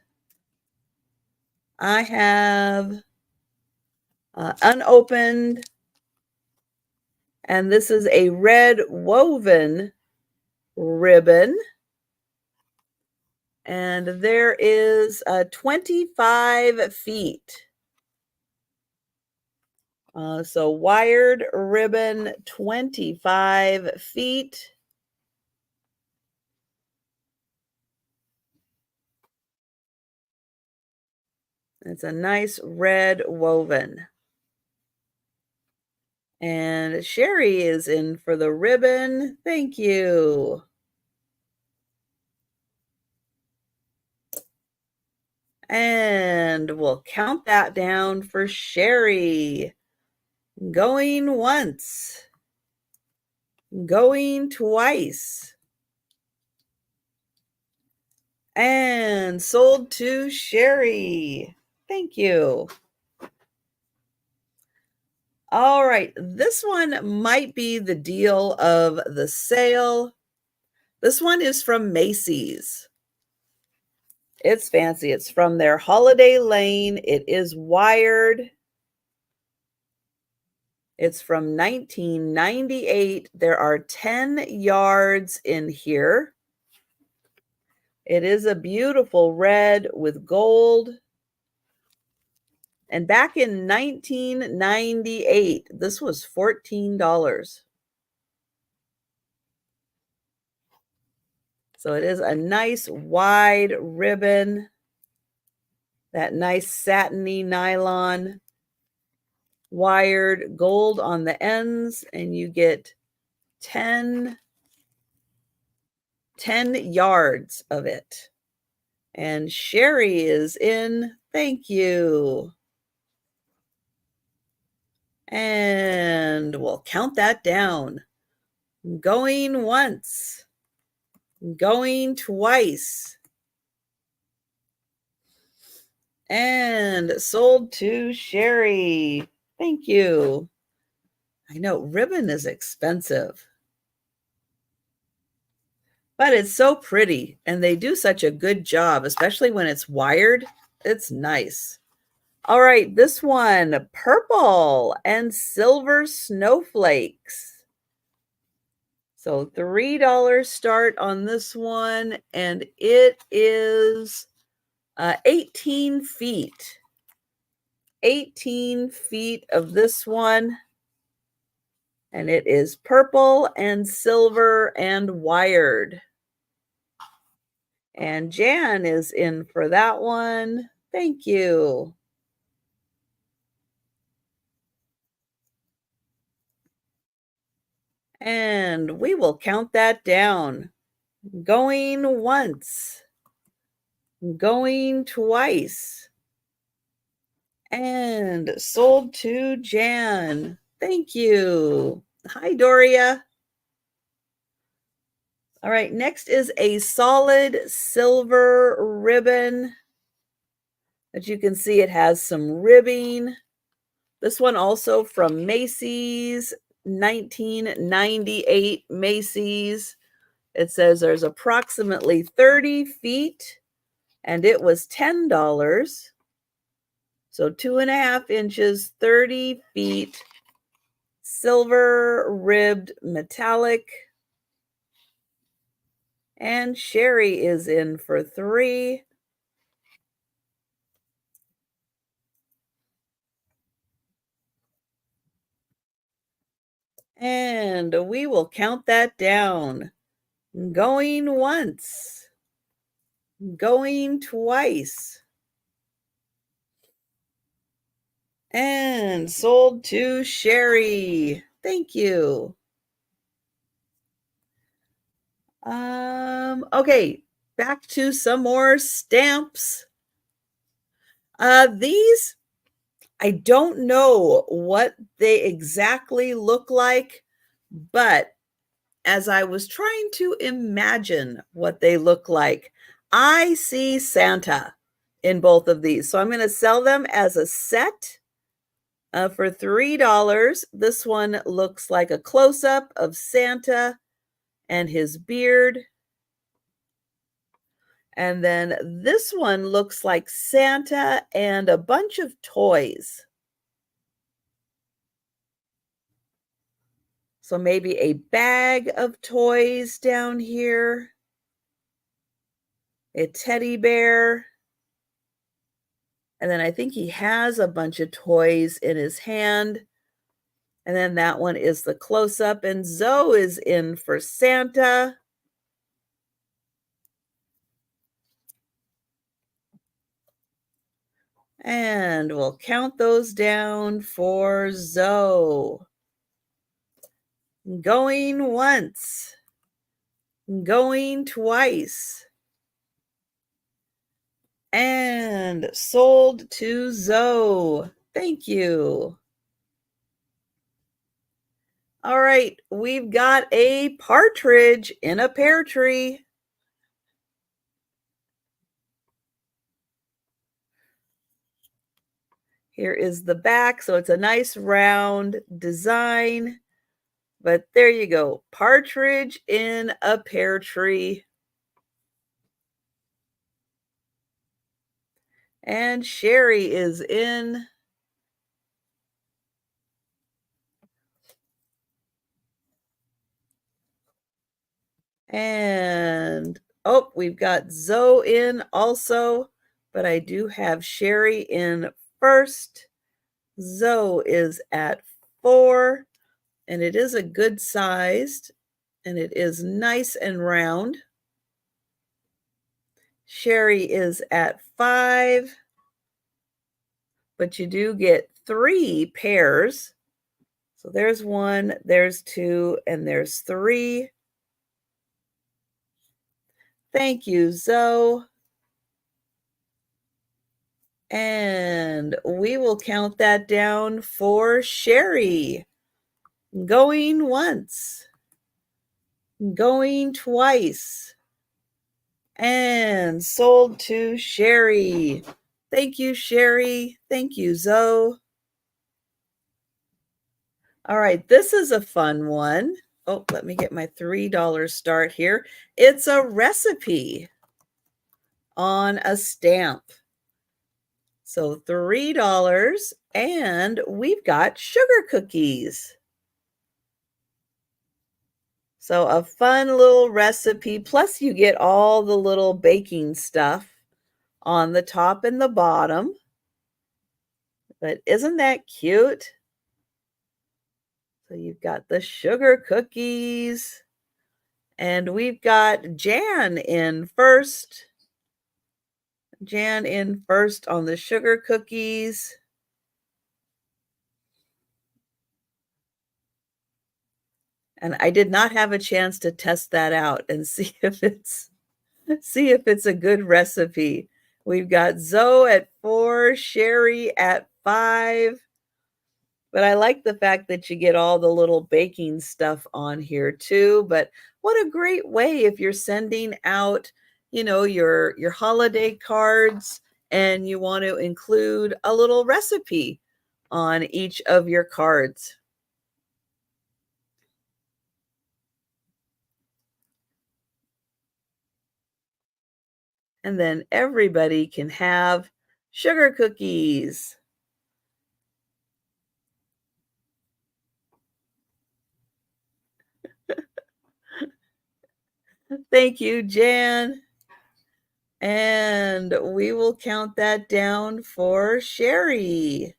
I have unopened And this is a red woven ribbon. And there is 25 feet. So wired ribbon, 25 feet. It's a nice red woven. And Sherry is in for the ribbon. Thank you. And we'll count that down for Sherry. Going once. Going twice. And sold to Sherry. Thank you. All right, this one might be the deal of the sale. This one is from Macy's. It's fancy. It's from their Holiday Lane. It is wired. It's from 1998. There are 10 yards in here. It is a beautiful red with gold. And back in 1998, this was $14. So it is a nice wide ribbon, that nice satiny nylon, wired gold on the ends, and you get 10 yards of it. And Sherry is in. Thank you. And we'll count that down. Going once. Going twice. And sold to Sherry. Thank you. I know ribbon is expensive, but it's so pretty and they do such a good job, especially when it's wired. It's nice. All right, this one, purple and silver snowflakes. So $3 start on this one, and it is 18 feet. 18 feet of this one. And it is purple and silver and wired. And Jan is in for that one. Thank you. And we will count that down. Going once. Going twice. And sold to Jan. Thank you. Hi, Doria. All right, next is a solid silver ribbon. As you can see, it has some ribbing. This one also from Macy's, 1998 Macy's. It says there's approximately 30 feet, and it was $10. So 2.5 inches, 30 feet, silver ribbed metallic. And Sherry is in for 3. And we will count that down. Going once. Going twice. And sold to Sherry. Thank you. Okay, back to some more stamps. These, I don't know what they exactly look like, but as I was trying to imagine what they look like, I see Santa in both of these. So I'm going to sell them as a set for $3. This one looks like a close-up of Santa and his beard. And then this one looks like Santa and a bunch of toys. So maybe a bag of toys down here, a teddy bear, and then I think he has a bunch of toys in his hand. And then that one is the close-up, and Zoe is in for Santa. And we'll count those down for Zoe. Going once. Going twice. And sold to Zoe. Thank you. All right, we've got a partridge in a pear tree. Here is the back, so it's a nice round design. But there you go, partridge in a pear tree. And Sherry is in. And, oh, we've got Zoe in also, but I do have Sherry in first. Zoe is at 4, and it is a good sized, and it is nice and round. Sherry is at 5, but you do get 3 pairs. So there's 1, there's 2, and there's 3. Thank you, Zoe. And we will count that down for Sherry. Going once, going twice, and sold to Sherry. Thank you, Sherry. Thank you, Zoe. All right, this is a fun one. Oh, let me get my $3 start here. It's a recipe on a stamp. So $3, and we've got sugar cookies. So a fun little recipe, plus you get all the little baking stuff on the top and the bottom. But isn't that cute? So you've got the sugar cookies, and we've got Jan in first. Jan in first on the sugar cookies. And I did not have a chance to test that out and see if it's a good recipe. We've got Zoe at 4, Sherry at 5. But I like the fact that you get all the little baking stuff on here too. But what a great way if you're sending out, your holiday cards and you want to include a little recipe on each of your cards. And then everybody can have sugar cookies. Thank you, Jan. And we will count that down for Sherry.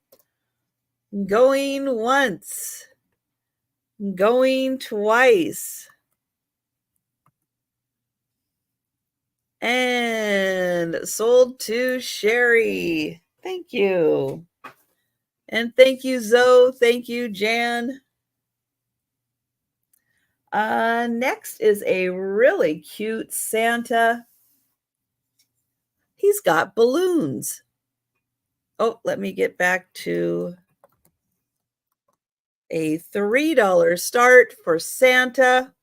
Going once. Going twice. And sold to Sherry. Thank you. And thank you, Zoe. Thank you, Jan. Next is a really cute Santa. He's got balloons. Oh, let me get back to a $3 start for Santa.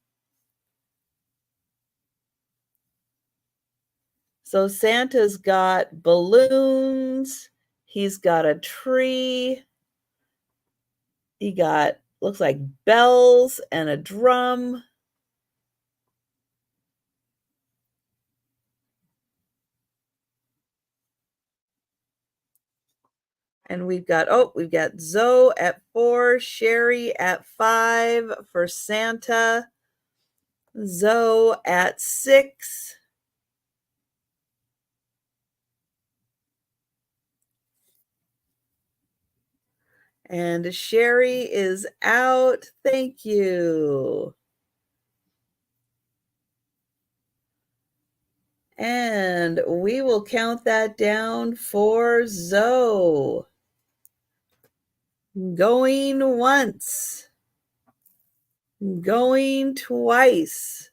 So Santa's got balloons. He's got a tree. He got, looks like bells and a drum. And we've got Zoe at 4, Sherry at 5 for Santa, Zoe at 6. And Sherry is out. Thank you. And we will count that down for Zoe. Going once. Going twice.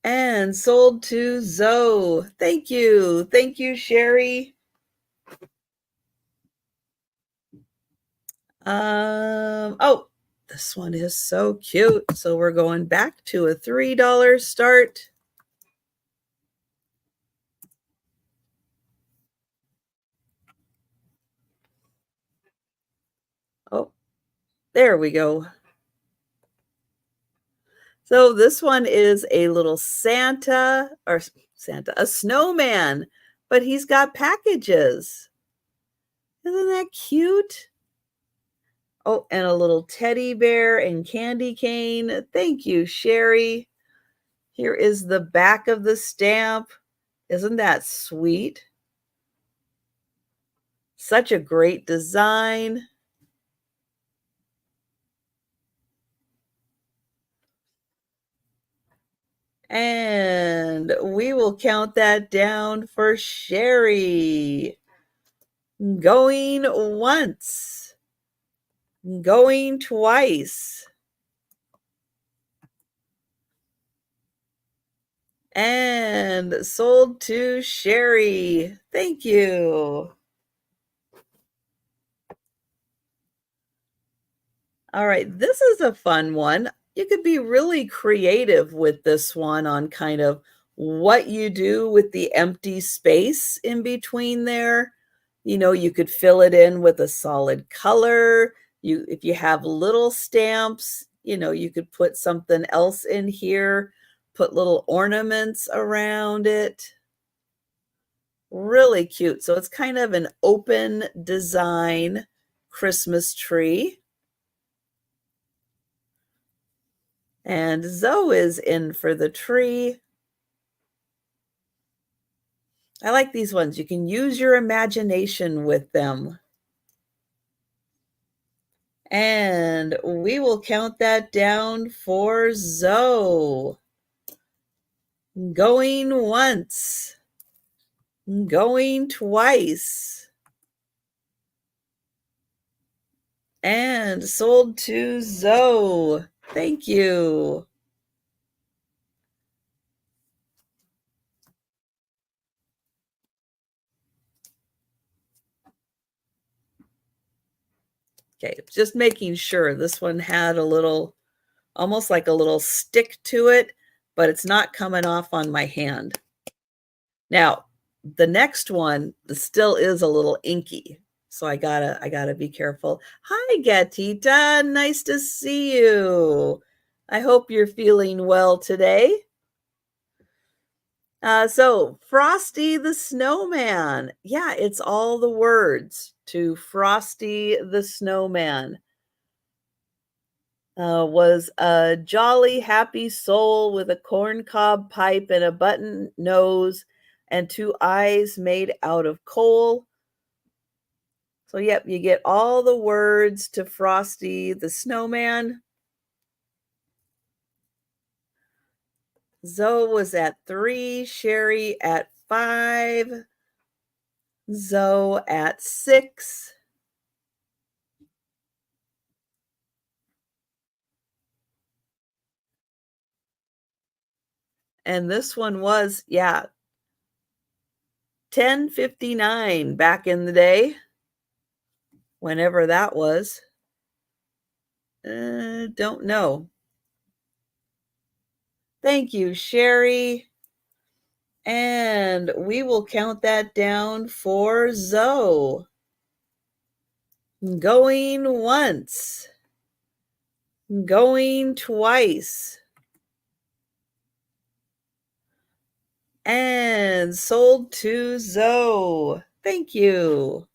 And sold to Zoe. Thank you. Thank you, Sherry. Oh, this one is so cute. So we're going back to a $3 start. Oh, there we go. So this one is a little a snowman, but he's got packages. Isn't that cute? Oh, and a little teddy bear and candy cane. Thank you, Sherry. Here is the back of the stamp. Isn't that sweet? Such a great design. And we will count that down for Sherry. Going once. Going twice. And sold to Sherry. Thank you. All right, this is a fun one. You could be really creative with this one on kind of what you do with the empty space in between there. You know, you could fill it in with a solid color. If you have little stamps, you know, you could put something else in here, put little ornaments around it. Really cute. So it's kind of an open design Christmas tree. And Zoe is in for the tree. I like these ones. You can use your imagination with them. And we will count that down for Zoe. Going once. Going twice. And sold to Zoe. Thank you. Okay, just making sure this one had a little, almost like a little stick to it, but it's not coming off on my hand. Now, the next one still is a little inky, so I gotta be careful. Hi, Gatita, nice to see you. I hope you're feeling well today. So Frosty the Snowman. Yeah, it's all the words to Frosty the Snowman. Was a jolly, happy soul with a corncob pipe and a button nose and 2 eyes made out of coal. So, yep, you get all the words to Frosty the Snowman. Zoe was at 3, Sherry at 5, Zoe at 6. And this one was, yeah, 10:59 back in the day, whenever that was. Don't know. Thank you, Sherry. And we will count that down for Zoe. Going once. Going twice. And sold to Zoe. Thank you.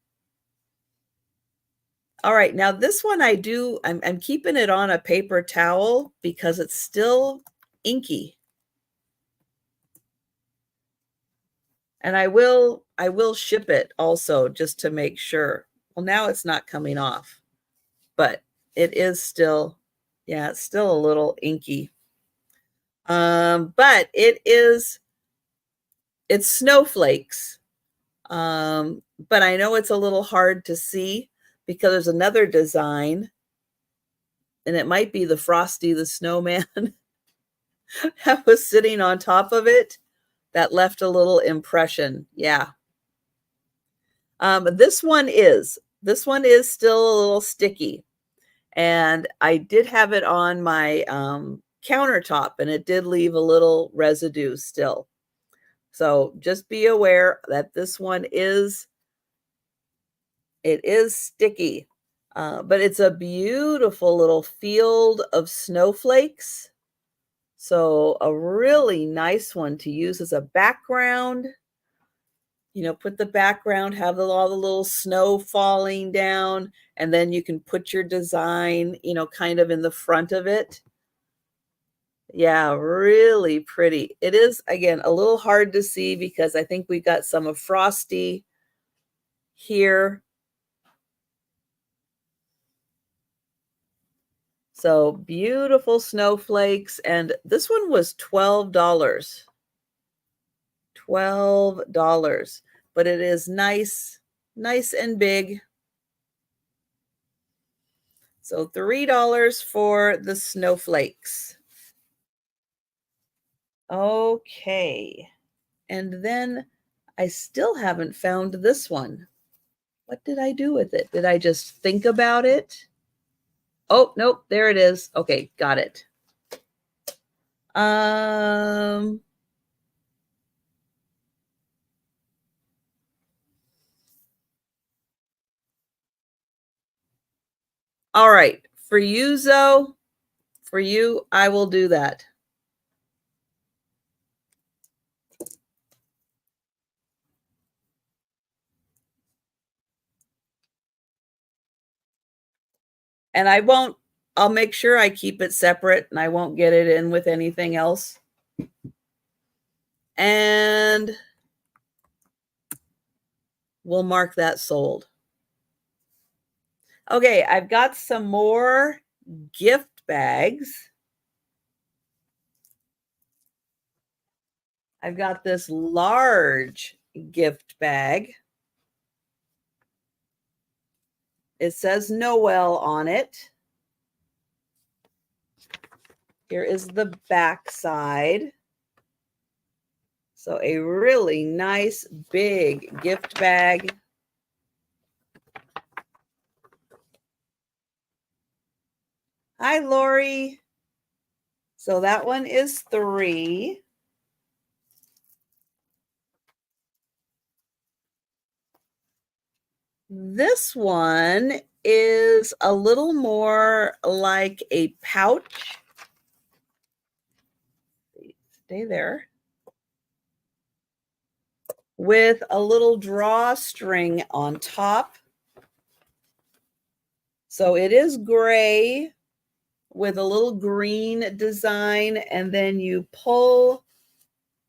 All right, now this one I'm keeping it on a paper towel because it's still inky. And I will ship it also just to make sure. Well, now it's not coming off, but it is still, yeah, it's still a little inky. But it's snowflakes. But I know it's a little hard to see because there's another design, and it might be the Frosty the Snowman that was sitting on top of it that left a little impression. Yeah. This one is still a little sticky, and I did have it on my countertop, and it did leave a little residue still. So just be aware that this one is sticky, but it's a beautiful little field of snowflakes. So a really nice one to use as a background. You know, put the background, have all the little snow falling down, and then you can put your design, you know, kind of in the front of it. Yeah, really pretty. It is, again, a little hard to see because I think we got some of Frosty here. So beautiful snowflakes. And this one was $12. $12. But it is nice and big. So $3 for the snowflakes. Okay. And then I still haven't found this one. What did I do with it? Did I just think about it? Oh, nope, there it is. Okay, got it. All right, for you, Zoe, for you, I will do that. And I'll make sure I keep it separate and I won't get it in with anything else. And we'll mark that sold. Okay, I've got some more gift bags. I've got this large gift bag. It says Noel on it. Here is the back side. So a really nice big gift bag. Hi, Lori. So that one is $3. This one is a little more like a pouch. Stay there. With a little drawstring on top. So it is gray with a little green design, and then you pull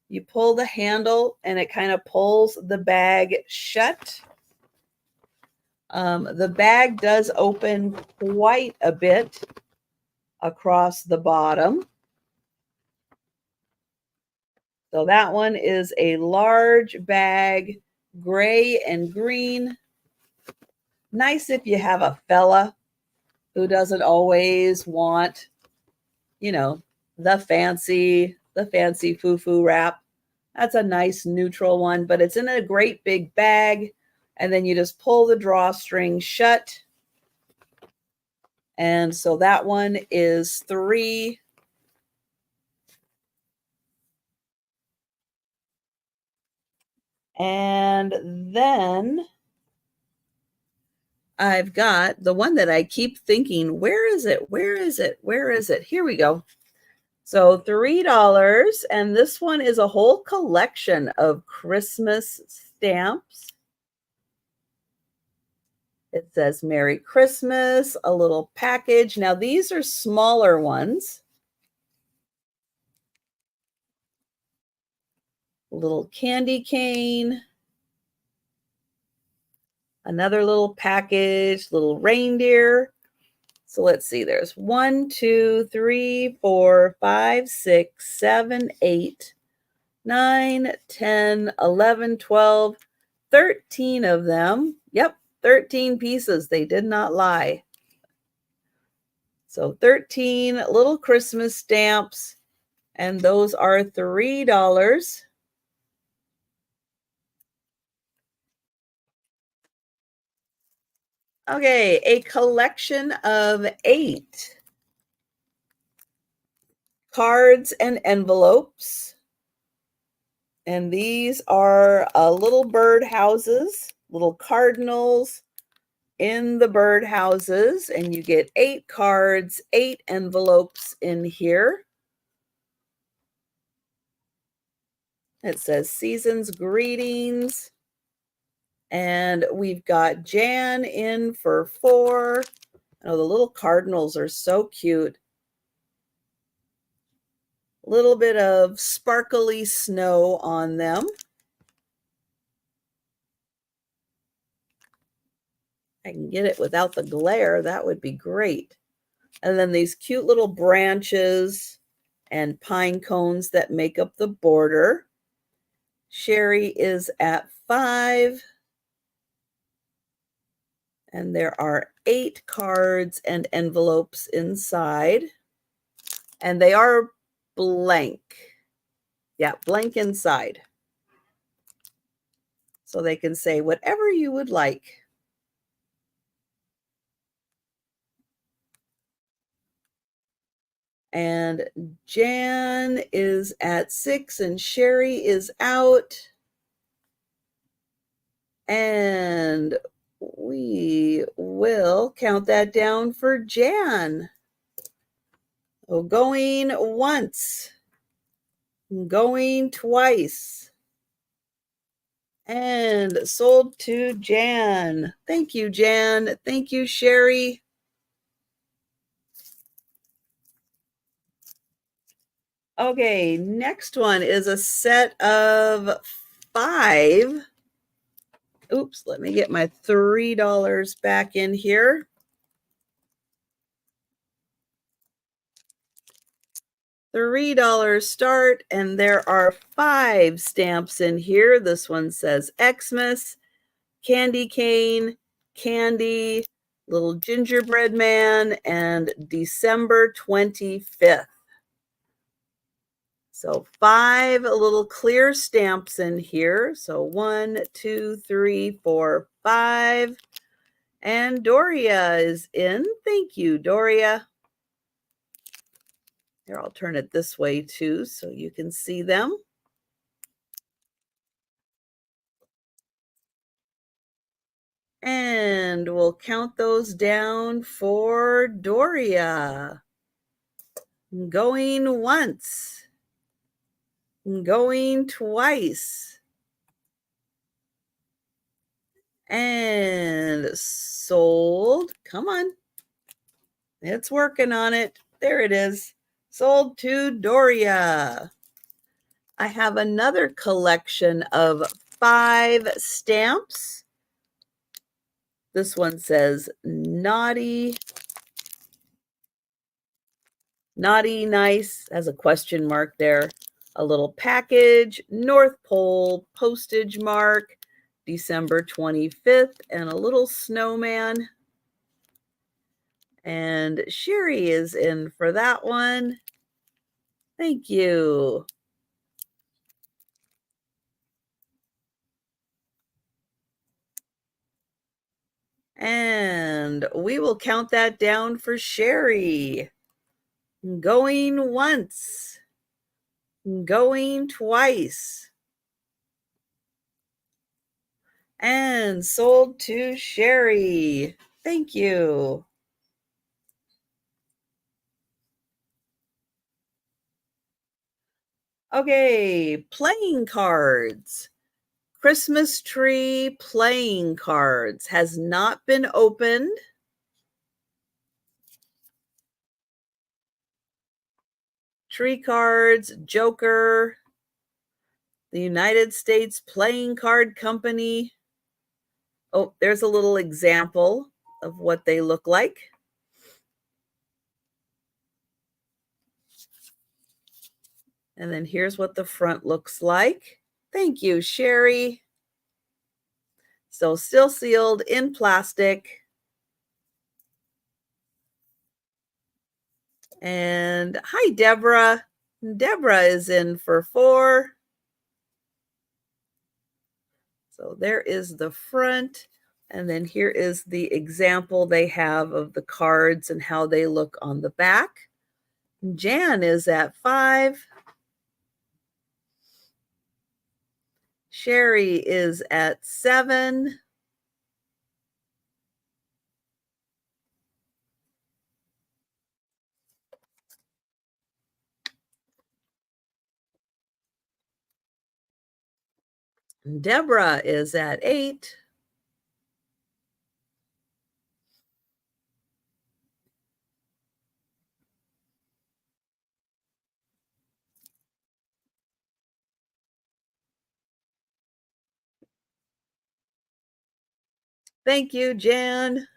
the handle and it kind of pulls the bag shut. The bag does open quite a bit across the bottom. So that one is a large bag, gray and green. Nice if you have a fella who doesn't always want, you know, the fancy foo-foo wrap. That's a nice neutral one, but it's in a great big bag. And then you just pull the drawstring shut. And so that one is $3. And then I've got the one that I keep thinking, where is it? Where is it? Where is it? Here we go. So $3. And this one is a whole collection of Christmas stamps. It says Merry Christmas, a little package. Now, these are smaller ones. A little candy cane. Another little package, little reindeer. So let's see, there's 1, 2, 3, 4, 5, 6, 7, 8, 9, 10, 11, 12, 13 of them. Yep, 13 pieces. They did not lie. So 13 little Christmas stamps, and those are $3. Okay, a collection of 8 cards and envelopes. And these are little bird houses, little cardinals in the bird houses. And you get 8 cards, 8 envelopes in here. It says Season's Greetings. And we've got Jan in for 4. Oh, the little cardinals are so cute. A little bit of sparkly snow on them. I can get it without the glare. That would be great. And then these cute little branches and pine cones that make up the border. Sherry is at 5. And there are 8 cards and envelopes inside. And they are blank. Yeah, blank inside. So they can say whatever you would like. And Jan is at 6 and Sherry is out. And we will count that down for Jan. Oh, going once, going twice, and sold to Jan. Thank you, Jan. Thank you, Sherry. Okay, next one is a set of 5. Oops, let me get my $3 back in here. $3 start, and there are 5 stamps in here. This one says Xmas, candy cane, candy, little gingerbread man, and December 25th. So 5 little clear stamps in here. So 1, 2, 3, 4, 5. And Doria is in. Thank you, Doria. Here, I'll turn it this way too so you can see them. And we'll count those down for Doria. Going once. Going twice. And sold. Come on. It's working on it. There it is. Sold to Doria. I have another collection of 5 stamps. This one says naughty. Naughty nice, has a question mark there. A little package, North Pole, postage mark, December 25th, and a little snowman. And Sherry is in for that one. Thank you. And we will count that down for Sherry. Going once. Going twice. And sold to Sherry. Thank you. Okay, playing cards. Christmas tree playing cards has not been opened. Tree cards, Joker, the United States Playing Card Company. Oh, there's a little example of what they look like. And then here's what the front looks like. Thank you, Sherry. So still sealed in plastic. And hi, Deborah. Deborah is in for 4. So there is the front. And then here is the example they have of the cards and how they look on the back. Jan is at 5. Sherry is at 7. Deborah is at 8. Thank you, Jan.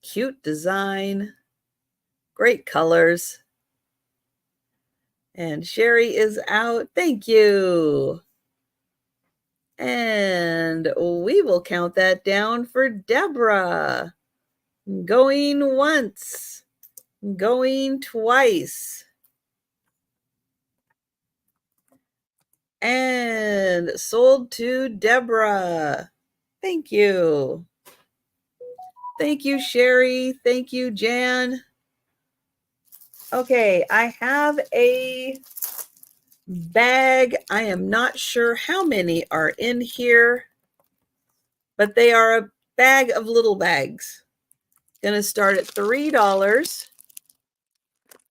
Cute design. Great colors. And Sherry is out. Thank you. And we will count that down for Deborah. Going once. Going twice. And sold to Deborah. Thank you. Thank you, Sherry. Thank you, Jan. Okay, I have a bag. I am not sure how many are in here, but they are a bag of little bags. Gonna start at $3.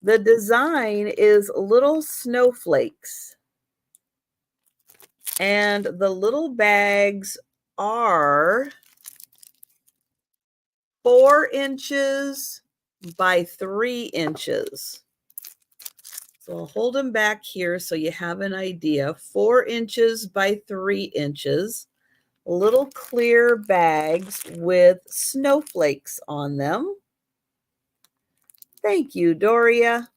The design is little snowflakes. And the little bags are 4 inches by 3 inches. So I'll hold them back here so you have an idea. 4 inches by 3 inches. Little clear bags with snowflakes on them. Thank you, Doria.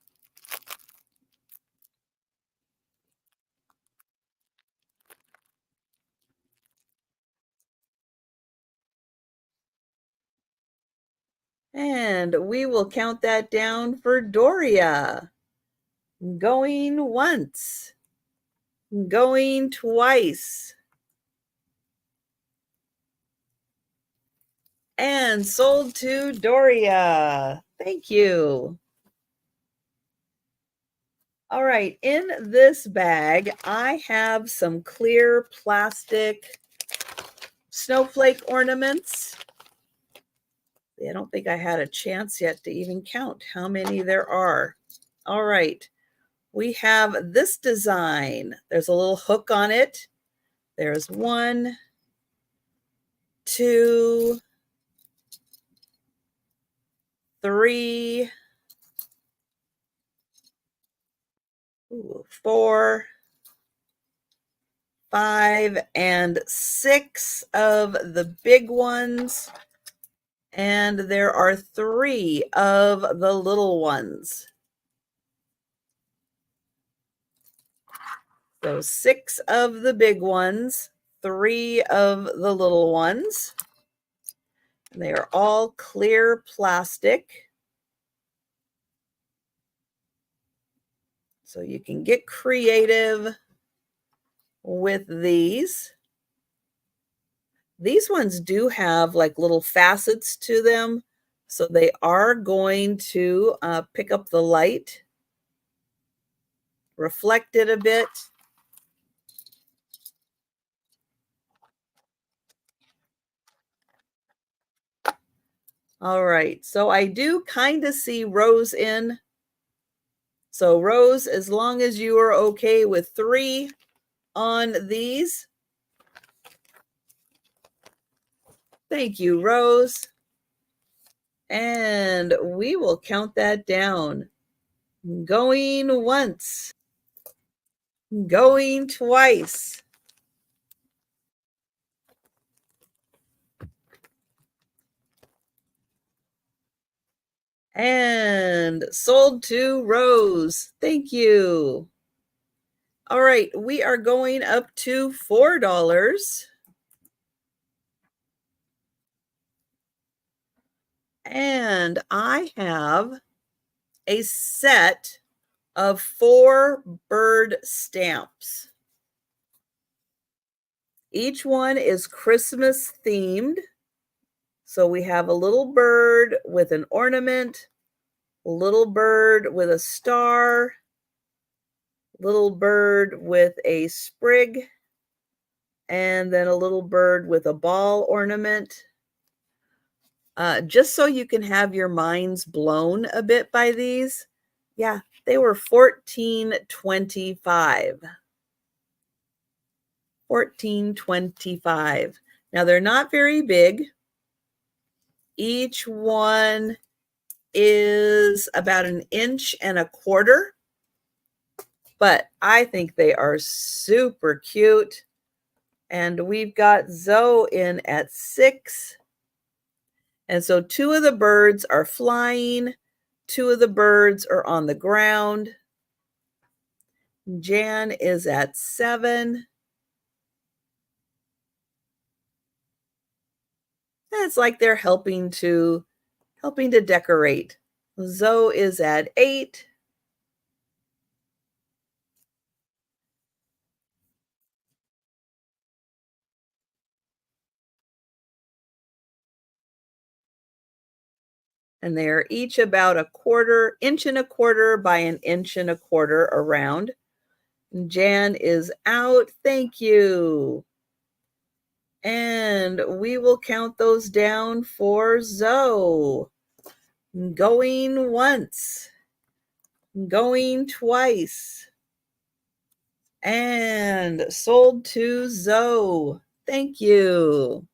And we will count that down for Doria. Going once. Going twice. And sold to Doria. Thank you. All right, in this bag, I have some clear plastic snowflake ornaments. I don't think I had a chance yet to even count how many there are. All right, we have this design. There's a little hook on it. There's 1, 2, 3, 4, 5, and 6 of the big ones. And there are 3 of the little ones. So 6 of the big ones, 3 of the little ones. And they are all clear plastic. So you can get creative with these. These ones do have like little facets to them. So they are going to pick up the light, reflect it a bit. All right, so I do kind of see Rose in. So Rose, as long as you are okay with 3 on these. Thank you, Rose. And we will count that down. Going once. Going twice. And sold to Rose. Thank you. All right, we are going up to $4. And I have a set of 4 bird stamps. Each one is Christmas themed. So we have a little bird with an ornament, a little bird with a star, little bird with a sprig, and then a little bird with a ball ornament. Just so you can have your minds blown a bit by these. Yeah, they were $14.25. $14.25. Now they're not very big. Each one is about 1.25 inches, but I think they are super cute. And we've got Zoe in at 6. And so 2 of the birds are flying, 2 of the birds are on the ground. Jan is at 7. And it's like they're helping to decorate. Zoe is at 8. And they are each about 1/4 inch and 1/4 by 1 inch and 1/4 around. And Jan is out. Thank you. And we will count those down for Zoe. Going once. Going twice. And sold to Zoe. Thank you.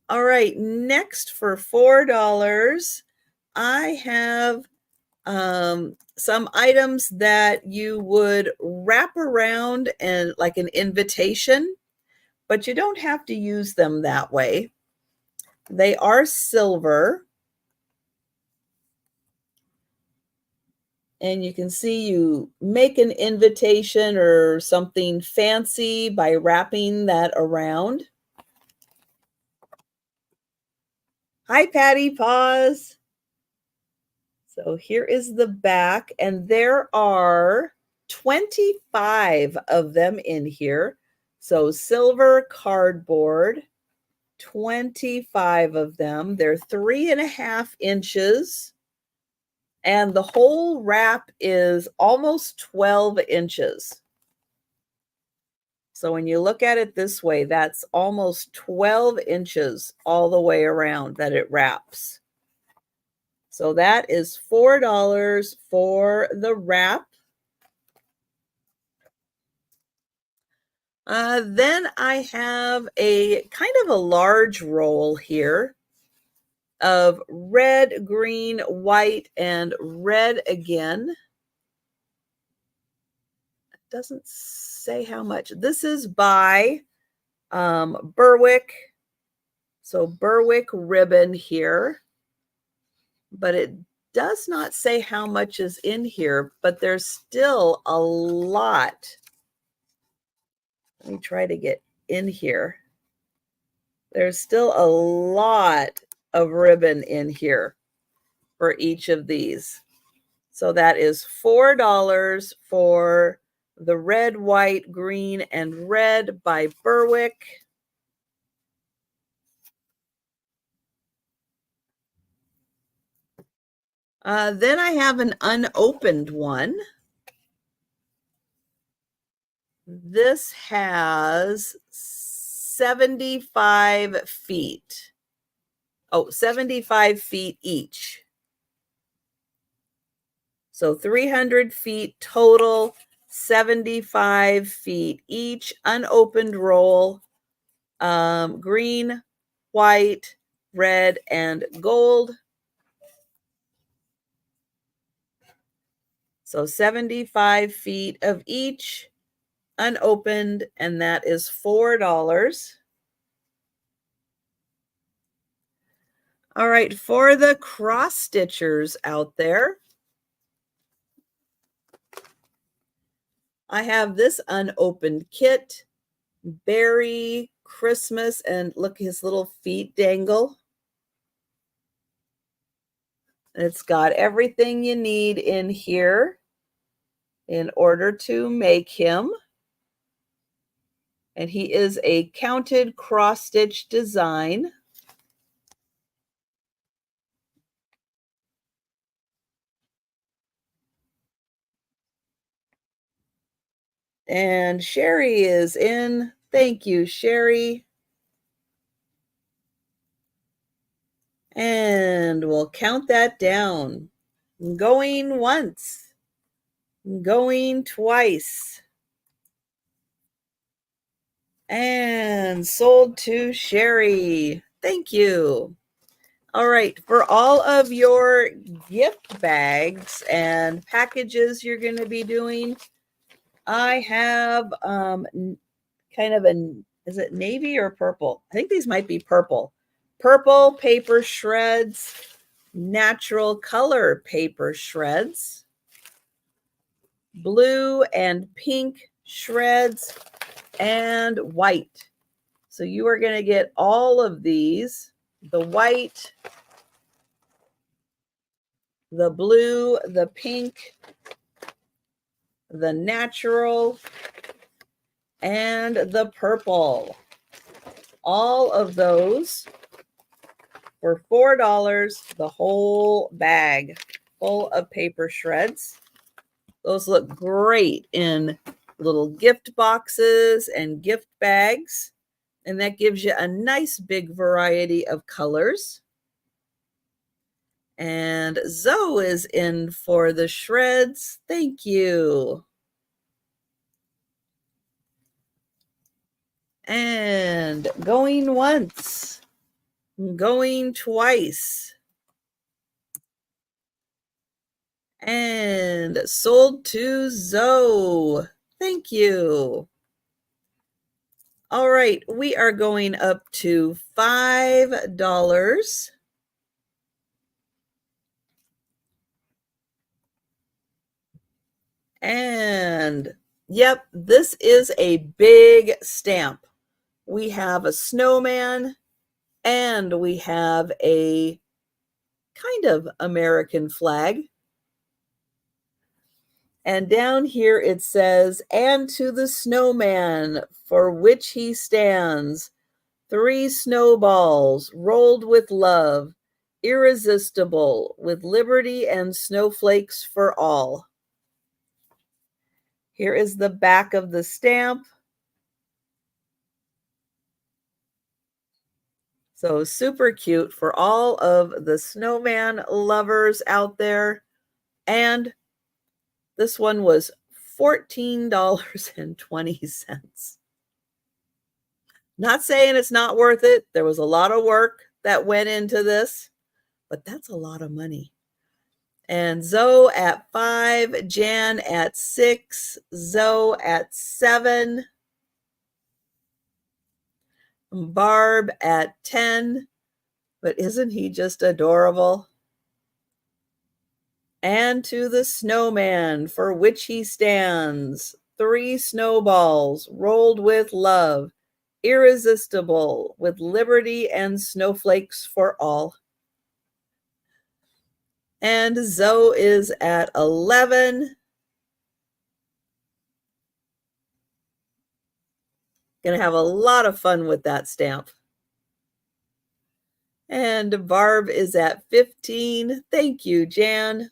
All right, next for $4, I have some items that you would wrap around and like an invitation, but you don't have to use them that way. They are silver. And you can see you make an invitation or something fancy by wrapping that around. Hi, Patty Paws. So here is the back, and there are 25 of them in here. So silver cardboard, 25 of them. They're 3.5 inches. And the whole wrap is almost 12 inches. So when you look at it this way, that's almost 12 inches all the way around that it wraps. So that is $4 for the wrap. Then I have a kind of a large roll here of red, green, white, and red again. It doesn't say how much. This is by Berwick. So Berwick ribbon here. But it does not say how much is in here, but there's still a lot. Let me try to get in here. There's still a lot of ribbon in here for each of these. So that is $4 for the red, white, green, and red by Berwick. Then I have an unopened one. This has 75 feet. Oh, 75 feet each. So 300 feet total, 75 feet each, unopened roll, green, white, red, and gold. So 75 feet of each, unopened, and that is $4. All right, for the cross stitchers out there, I have this unopened kit, berry, Christmas, and look, his little feet dangle. It's got everything you need in here in order to make him. And he is a counted cross-stitch design. And Sherry is in. Thank you, Sherry. And we'll count that down. Going once. Going twice. And sold to Sherry. Thank you. All right, for all of your gift bags and packages you're going to be doing, I have kind of is it navy or purple? I think these might be purple. Purple paper shreds, natural color paper shreds, blue and pink shreds, and white. So you are going to get all of these, the white, the blue, the pink, the natural, and the purple. All of those for $4, the whole bag full of paper shreds. Those look great in little gift boxes and gift bags. And that gives you a nice big variety of colors. And Zoe is in for the shreds. Thank you. And going once, going twice, and sold to Zoe. Thank you. All right, we are going up to $5. And yep, this is a big stamp. We have a snowman and we have a kind of American flag. And down here it says, and to the snowman for which he stands, 3 snowballs rolled with love, irresistible, with liberty and snowflakes for all. Here is the back of the stamp. So super cute for all of the snowman lovers out there. And this one was $14.20. Not saying it's not worth it. There was a lot of work that went into this, but that's a lot of money. And Zoe at 5, Jan at 6, Zoe at 7, Barb at 10. But isn't he just adorable? And to the snowman for which he stands, 3 snowballs rolled with love, irresistible, with liberty and snowflakes for all. And Zoe is at 11. Gonna have a lot of fun with that stamp. And Barb is at 15. Thank you, Jan.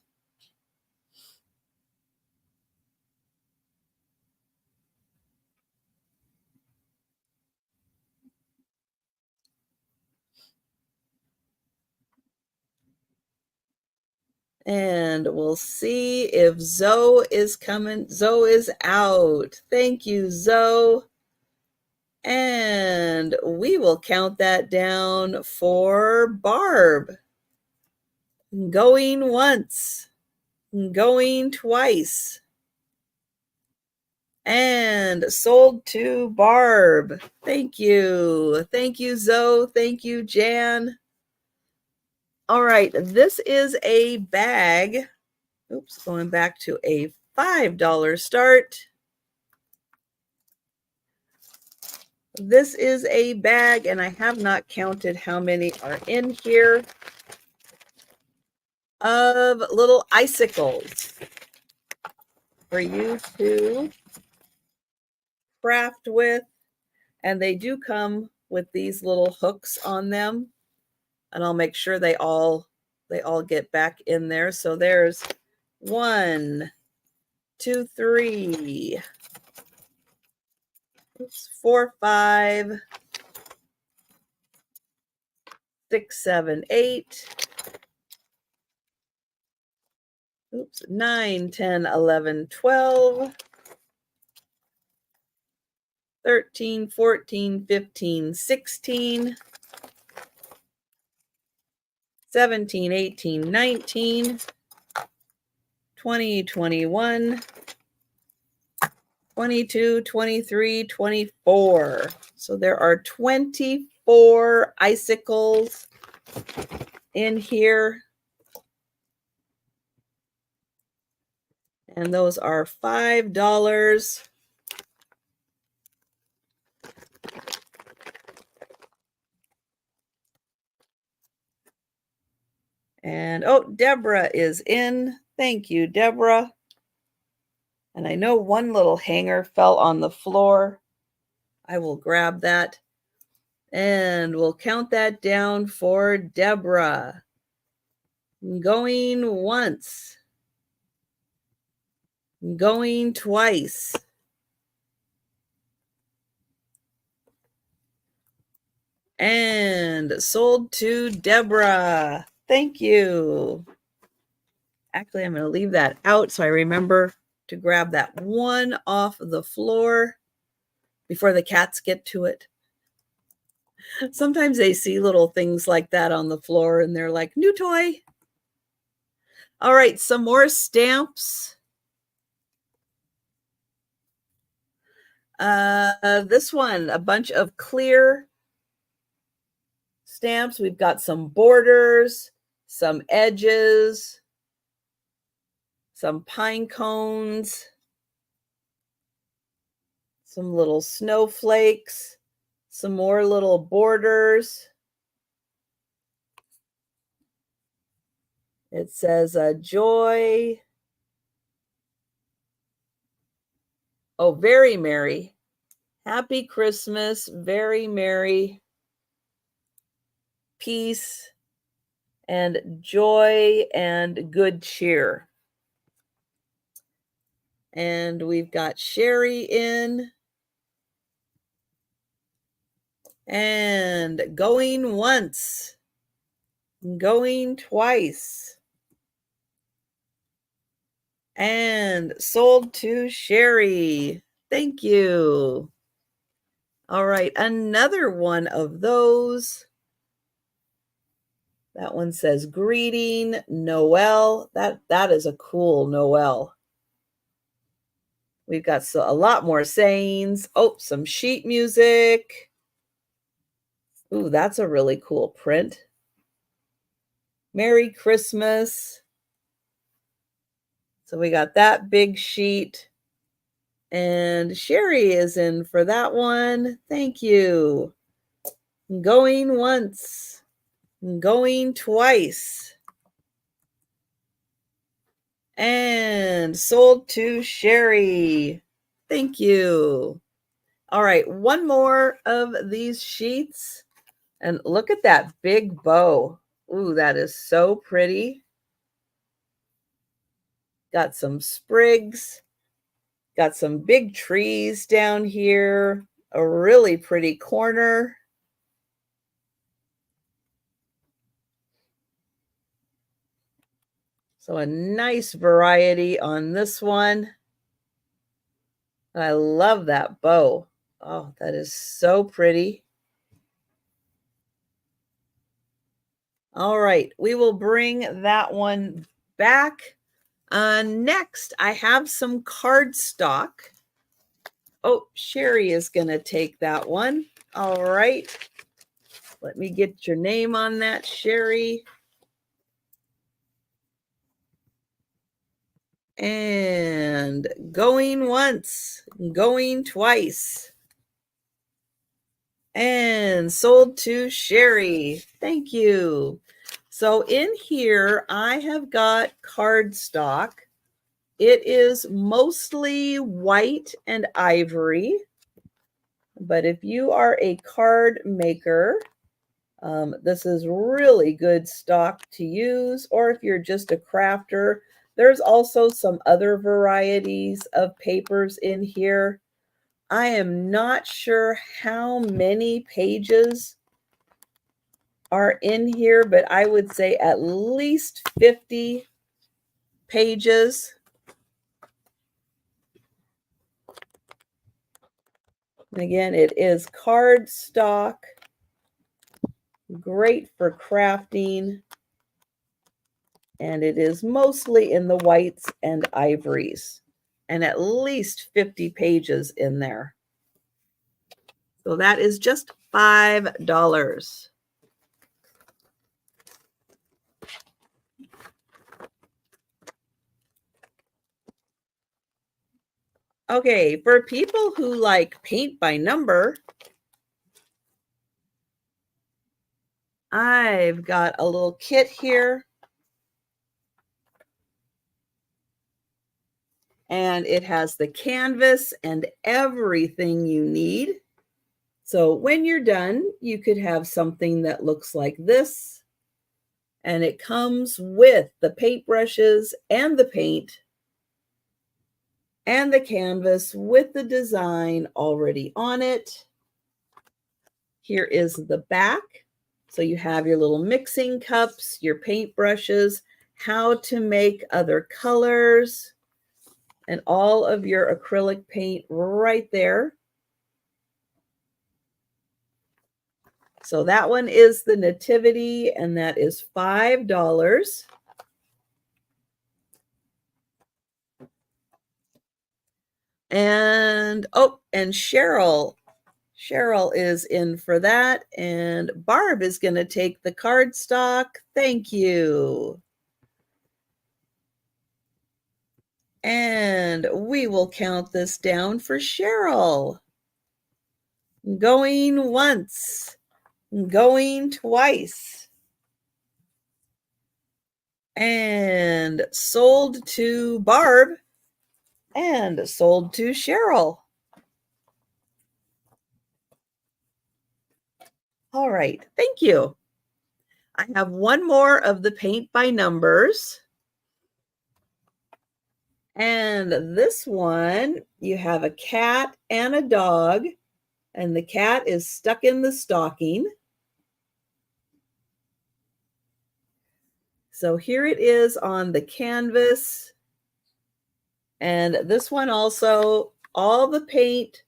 And we'll see if Zoe is coming. Zoe is out. Thank you, Zoe. And we will count that down for Barb. Going once, going twice, and sold to Barb. Thank you. Thank you, Zoe. Thank you, Jan. All right, this is a bag. Oops, going back to a $5 start. This is a bag, and I have not counted how many are in here, of little icicles for you to craft with. And they do come with these little hooks on them. And I'll make sure they all get back in there. So there's 1, 2, 3, 4, 5, 6, 7, 8. 9, 10, 11, 12, 13, 14, 15, 16, 17, 18, 19, 20, 21, 22, 23, 24. So there are 24 icicles in here. And those are $5. And oh, Deborah is in. Thank you, Deborah. And I know one little hanger fell on the floor. I will grab that. And we'll count that down for Deborah. Going once. Going twice. And sold to Deborah. Thank you. Actually, I'm going to leave that out so I remember to grab that one off the floor before the cats get to it. Sometimes they see little things like that on the floor and they're like, new toy. All right, some more stamps. This one, a bunch of clear stamps. We've got some borders, some edges, some pine cones, some little snowflakes, some more little borders. It says joy. Oh, very merry. Happy Christmas, very merry. Peace and joy and good cheer. And we've got Sherry in. And going once. Going twice. And sold to Sherry. Thank you. All right, another one of those. That one says greeting, Noel. That is a cool Noel. We've got a lot more sayings. Oh, some sheet music. Ooh, that's a really cool print. Merry Christmas. So we got that big sheet. And Sherry is in for that one. Thank you. Going once. Going twice. And sold to Sherry. Thank you. All right, one more of these sheets. And look at that big bow. Ooh, that is so pretty. Got some sprigs. Got some big trees down here. A really pretty corner. So a nice variety on this one. I love that bow. Oh, that is so pretty. All right, we will bring that one back. Next, I have some cardstock. Oh, Sherry is going to take that one. All right. Let me get your name on that, Sherry. And going once, going twice. And sold to Sherry. Thank you. So in here, I have got cardstock. It is mostly white and ivory. But if you are a card maker, this is really good stock to use. Or if you're just a crafter, there's also some other varieties of papers in here. I am not sure how many pages are in here, but I would say at least 50 pages. Again, it is cardstock, great for crafting, and it is mostly in the whites and ivories, and at least 50 pages in there. So that is just $5. Okay, for people who like paint by number, I've got a little kit here. And it has the canvas and everything you need. So when you're done, you could have something that looks like this. And it comes with the paintbrushes and the paint and the canvas with the design already on it. Here is the back. So you have your little mixing cups, your paintbrushes, how to make other colors, and all of your acrylic paint right there. So that one is the Nativity, and that is $5. And oh, and Cheryl is in for that, and Barb is going to take the cardstock. Thank you. And we will count this down for Cheryl. Going once, going twice, and sold to Barb, and sold to Cheryl. All right, thank you. I have one more of the paint by numbers. And this one, you have a cat and a dog, and the cat is stuck in the stocking. So here it is on the canvas. And this one also, all the paint,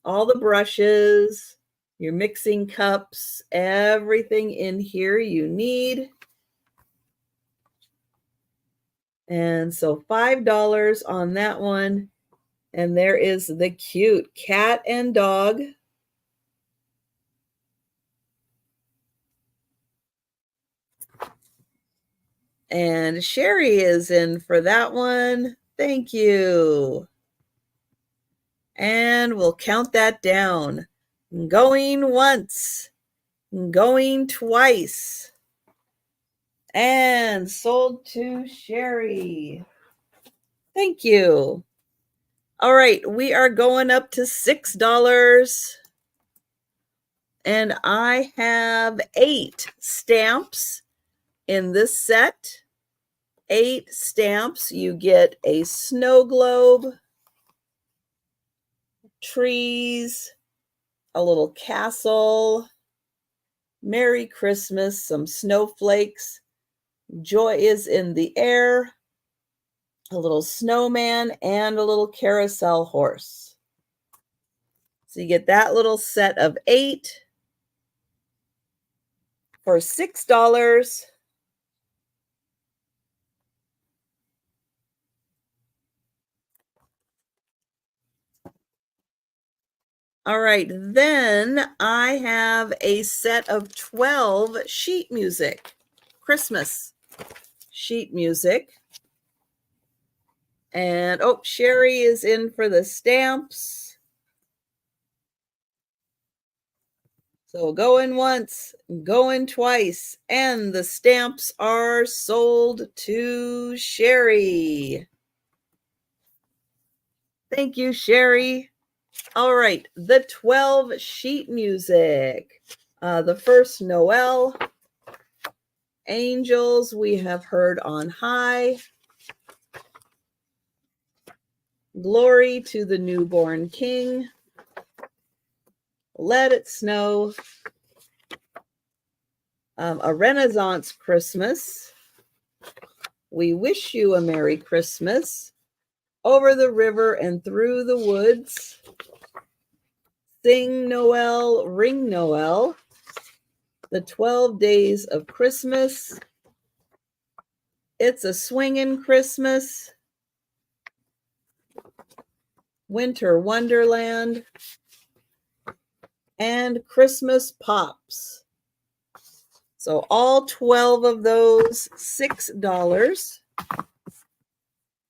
all the brushes, your mixing cups, everything in here you need. And so $5 on that one. And there is the cute cat and dog. And Sherry is in for that one. Thank you. And we'll count that down. Going once, going twice, and sold to Sherry. Thank you. All right, we are going up to $6. And I have 8 stamps in this set. 8 stamps. You get a snow globe, trees, a little castle, Merry Christmas, some snowflakes, Joy is in the air, a little snowman, and a little carousel horse. So you get that little set of 8 for $6. All right, then I have a set of 12 sheet music, Christmas sheet music. And oh, Sherry is in for the stamps. So going once, going twice, and the stamps are sold to Sherry. Thank you, Sherry. All right, the 12 sheet music. The first, Noel. Angels we have heard on high. Glory to the newborn King. Let it snow. A Renaissance Christmas. We wish you a Merry Christmas. Over the river and through the woods. Sing Noel, ring Noel. The 12 days of Christmas. It's a swingin' Christmas. Winter Wonderland. And Christmas Pops. So all 12 of those, $6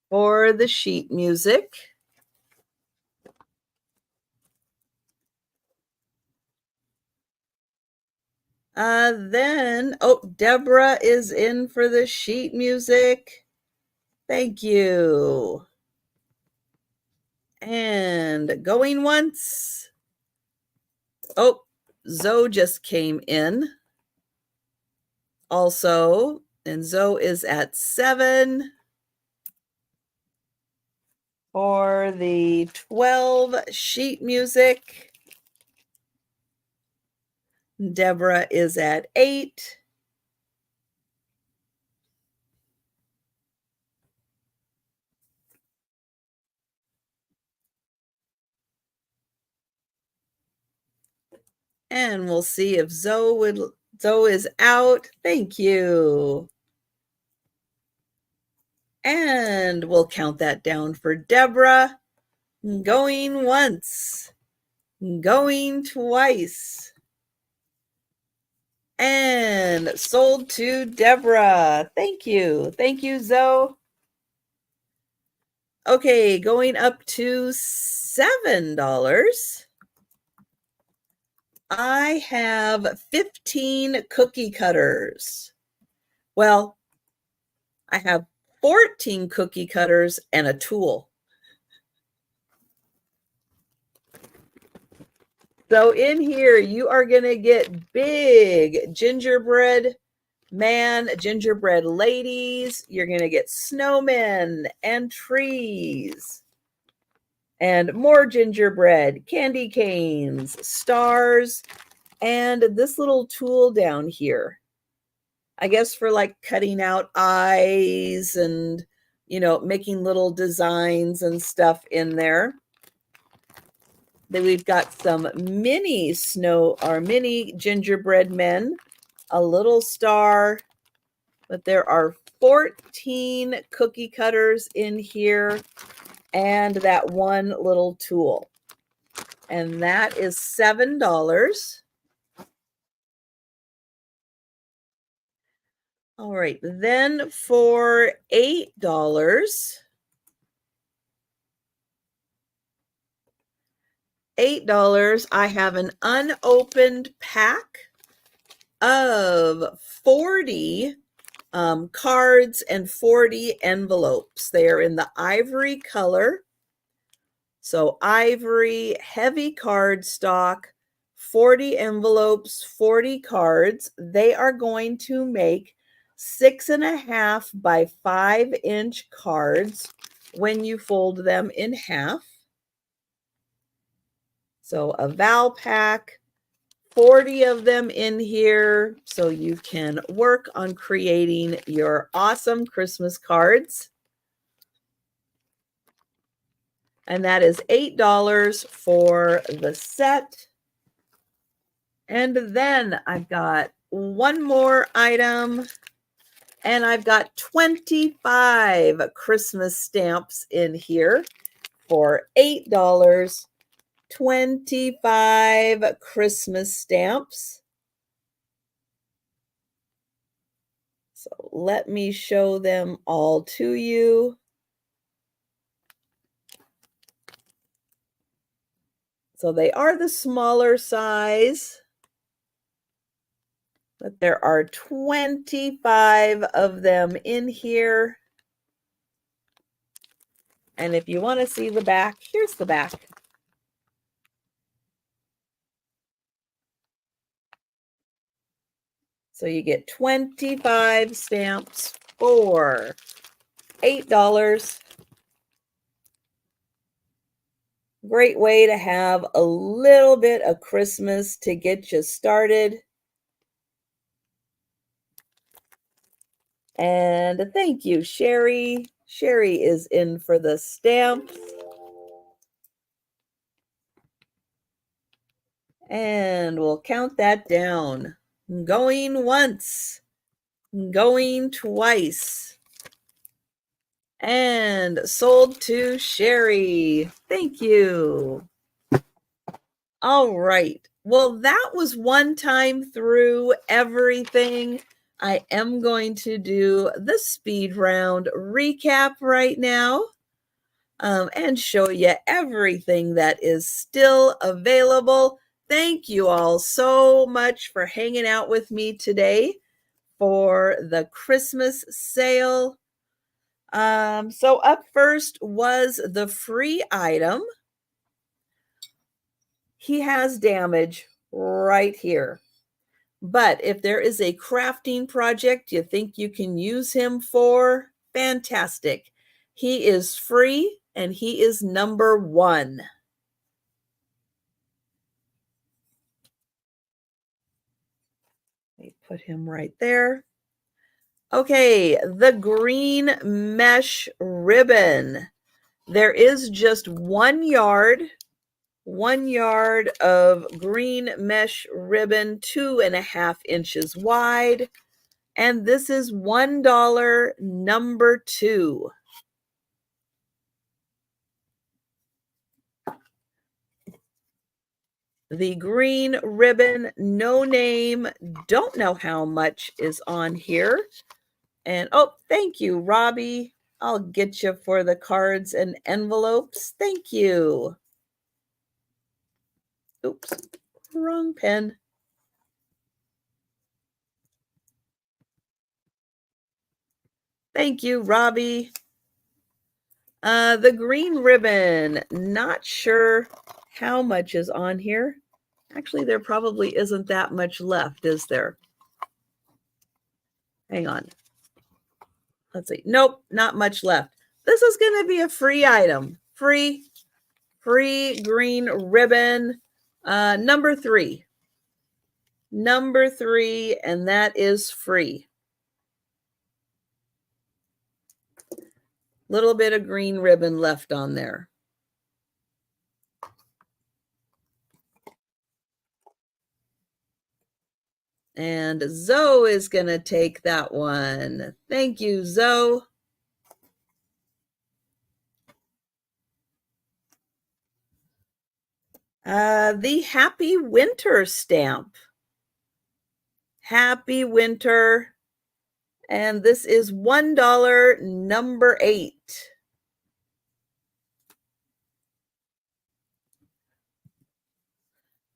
for the sheet music. Then, oh, Deborah is in for the sheet music. Thank you. And going once. Oh, Zoe just came in. Also, and Zoe is at 7 for the 12 sheet music. Deborah is at 8. And we'll see if Zoe is out. Thank you. And we'll count that down for Deborah. Going once. Going twice. And sold to Deborah. Thank you. Thank you, Zoe. Okay, going up to $7. I have 15 cookie cutters. Well, I have 14 cookie cutters and a tool. So in here, you are going to get big gingerbread man, gingerbread ladies. You're going to get snowmen and trees and more gingerbread, candy canes, stars, and this little tool down here. I guess for like cutting out eyes and, you know, making little designs and stuff in there. Then we've got some mini mini gingerbread men, a little star, but there are 14 cookie cutters in here and that one little tool. And that is $7. All right, then for $8, I have an unopened pack of 40 cards and 40 envelopes. They are in the ivory color. So ivory, heavy cardstock, 40 envelopes, 40 cards. They are going to make 6.5 by 5-inch cards when you fold them in half. So a Val pack, 40 of them in here so you can work on creating your awesome Christmas cards. And that is $8 for the set. And then I've got one more item, and I've got 25 Christmas stamps in here for $8. 25 Christmas stamps. So let me show them all to you. So they are the smaller size, but there are 25 of them in here. And if you want to see the back, here's the back. So you get 25 stamps for $8. Great way to have a little bit of Christmas to get you started. And thank you, Sherry. Sherry is in for the stamps. And we'll count that down. Going once, going twice. And sold to Sherry. Thank you. All right. Well, that was one time through everything. I am going to do the speed round recap right now and show you everything that is still available. Thank you all so much for hanging out with me today for the Christmas sale. So up first was the free item. He has damage right here. But if there is a crafting project you think you can use him for, fantastic. He is free and he is number 1. Let me put him right there. Okay, the green mesh ribbon. There is just 1 yard. 1 yard of green mesh ribbon, 2.5 inches wide. And this is $1, number 2. The green ribbon, no name, don't know how much is on here. And oh, thank you, Robbie. I'll get you for the cards and envelopes. Thank you. Oops, wrong pen. Thank you, Robbie. The green ribbon, not sure how much is on here. Actually, there probably isn't that much left, is there? Hang on. Let's see. Nope, not much left. This is going to be a free item. Free green ribbon. Number 3. Number 3, and that is free. Little bit of green ribbon left on there. And Zoe is going to take that one. Thank you, Zoe. The Happy Winter stamp. Happy Winter. And this is $1, number 8.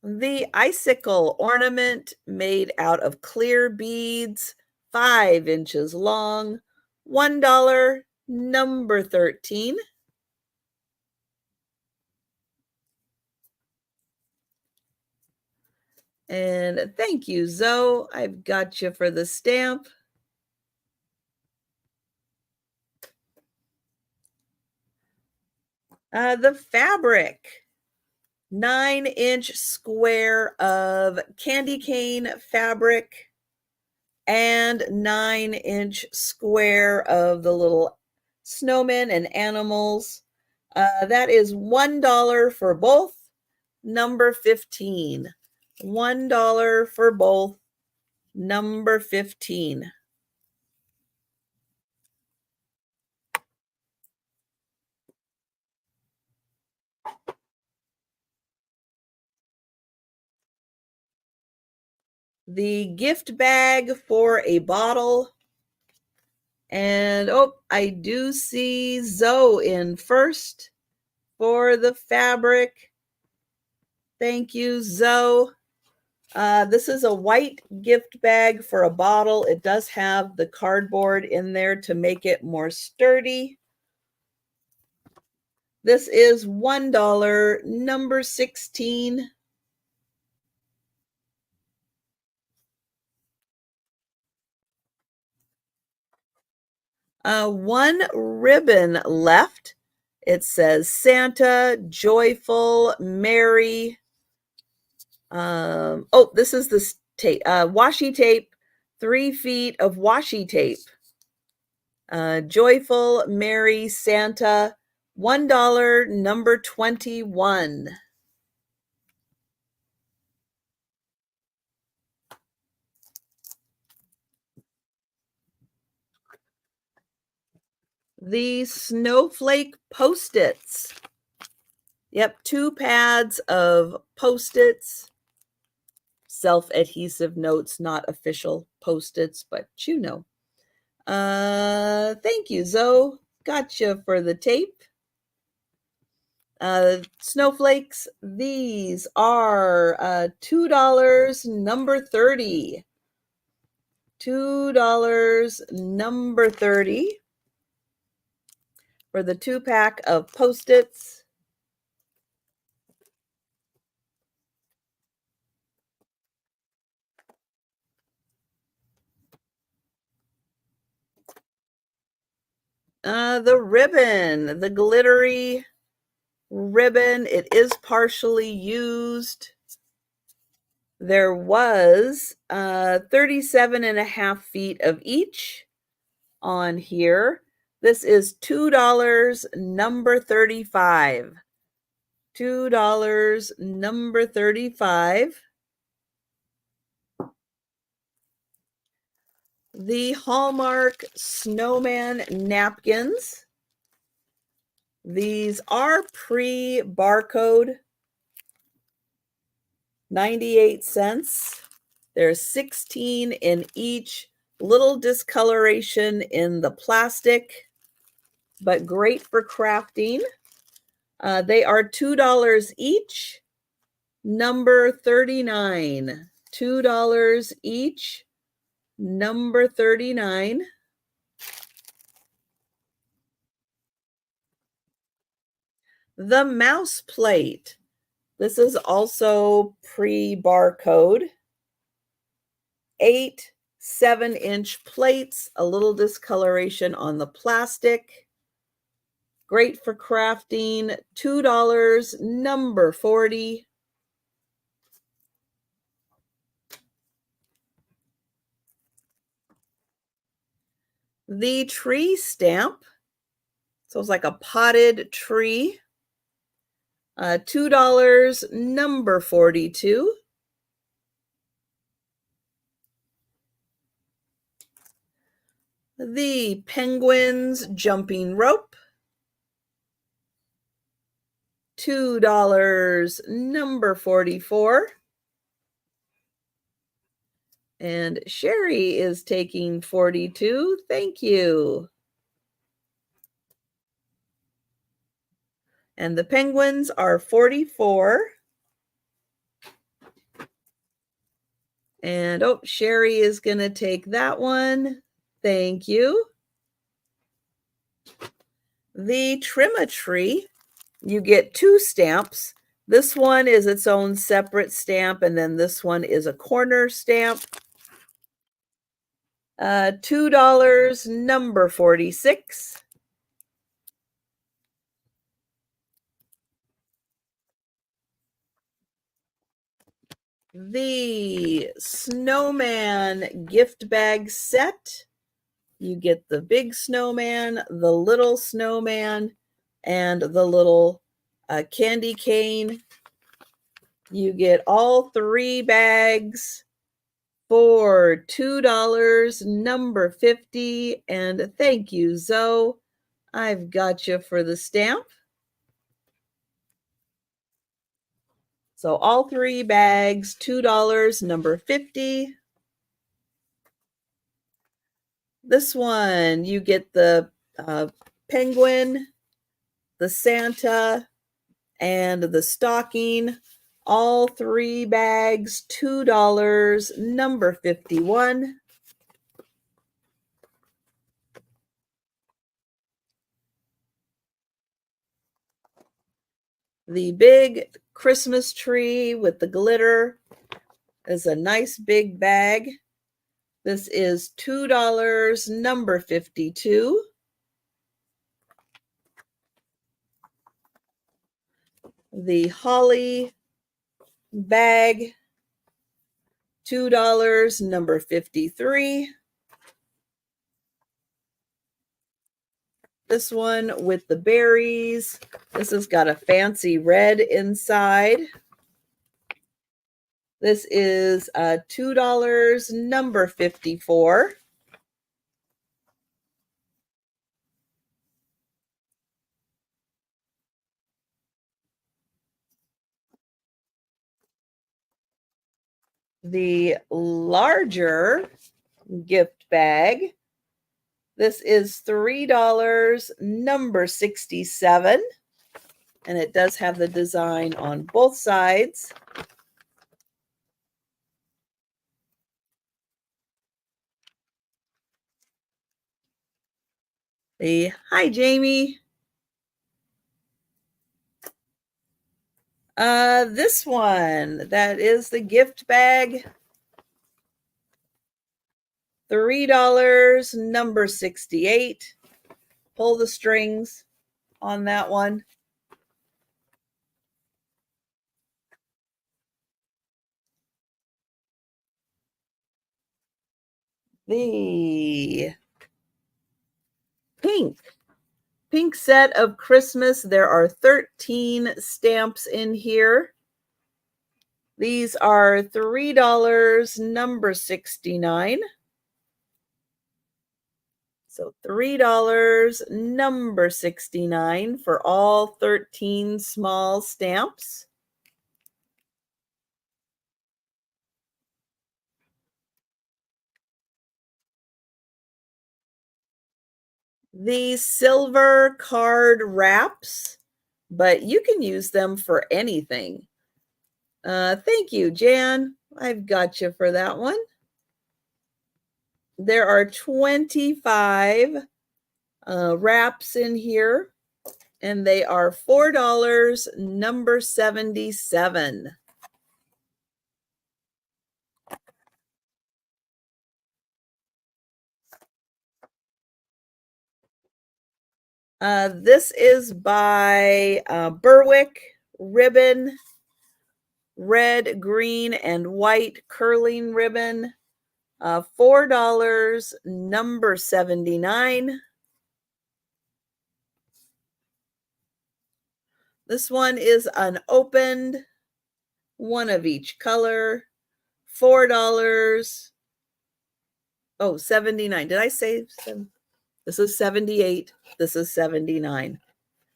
The icicle ornament made out of clear beads, 5 inches long, $1, number 13. And thank you, Zoe. I've got you for the stamp. The fabric. 9-inch square of candy cane fabric, and 9-inch square of the little snowmen and animals. That is $1 for both. Number 15. $1 for both. Number 15. The gift bag for a bottle. And oh, I do see Zoe in first for the fabric. Thank you, Zoe. This is a white gift bag for a bottle. It does have the cardboard in there to make it more sturdy. This is $1, number 16. One ribbon left. It says Santa, joyful, merry. Oh, this is the tape, washi tape, 3 feet of washi tape. Joyful, merry, Santa, $1, number 21. The snowflake Post-its. Yep, 2 pads of Post-its. Self-adhesive notes, not official Post-its, but you know. Thank you, Zoe. Gotcha for the tape. Snowflakes, these are $2, number 30. $2, number 30 for the 2-pack of Post-its. The ribbon, the glittery ribbon, it is partially used. There was 37.5 feet of each on here. This is $2, number 35. $2, number 35. The Hallmark Snowman napkins. These are pre-barcode, 98 cents. There's 16 in each. Little discoloration in the plastic, but great for crafting. They are $2 each. Number 39. $2 each. Number 39. The mouse plate. This is also pre-barcode. 8 7-inch plates, a little discoloration on the plastic. Great for crafting. $2, number 40. The tree stamp. So it's like a potted tree. $2, number 42. The penguins jumping rope. $2, number 44. And Sherry is taking 42. Thank you. And the penguins are 44. And oh, Sherry is going to take that one. Thank you. The Trim-a-Tree, you get 2 stamps. This one is its own separate stamp, and then this one is a corner stamp. $2, number 46. the snowman gift bag set. You get the big snowman, the little snowman, and the little candy cane. You get all 3 bags for $2, number 50. And thank you, Zoe. I've got you for the stamp. So all 3 bags, $2, number 50. This one, you get the penguin, the Santa, and the stocking. All 3 bags, $2, number 51. The big Christmas tree with the glitter is a nice big bag. This is $2, number 52. The holly bag, $2, number 53. This one with the berries. This has got a fancy red inside. This is $2, number 54. The larger gift bag. This is $3, number 67. And it does have the design on both sides. Hi, Jamie. This one, that is the gift bag. $3, number 68. Pull the strings on that one. The pink set of Christmas. There are 13 stamps in here. These are $3, number 69. So $3, number 69 for all 13 small stamps. These silver card wraps, but you can use them for anything. Thank you, Jan. I've got you for that one. There are 25 wraps in here, and they are $4, number 77. This is by Berwick ribbon, red, green, and white curling ribbon. $4, number 79. This one is unopened, one of each color, $4. Oh, 79. Did I say 7? This is 78. This is 79.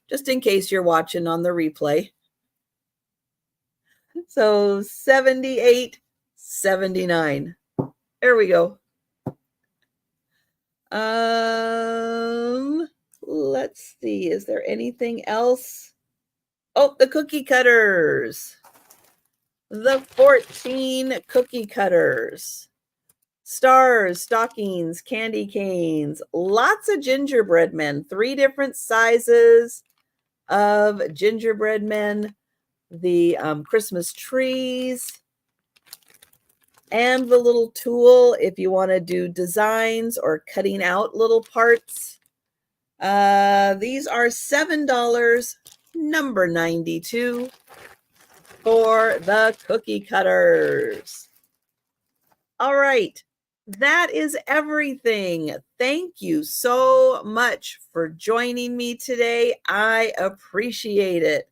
Just in case you're watching on the replay. So 78, 79. There we go. Let's see. Is there anything else? Oh, the cookie cutters. The 14 cookie cutters. Stars, stockings, candy canes, lots of gingerbread men, 3 different sizes of gingerbread men, the Christmas trees, and the little tool if you want to do designs or cutting out little parts. These are $7, number 92. for the cookie cutters. All right. That is everything. Thank you so much for joining me today. I appreciate it.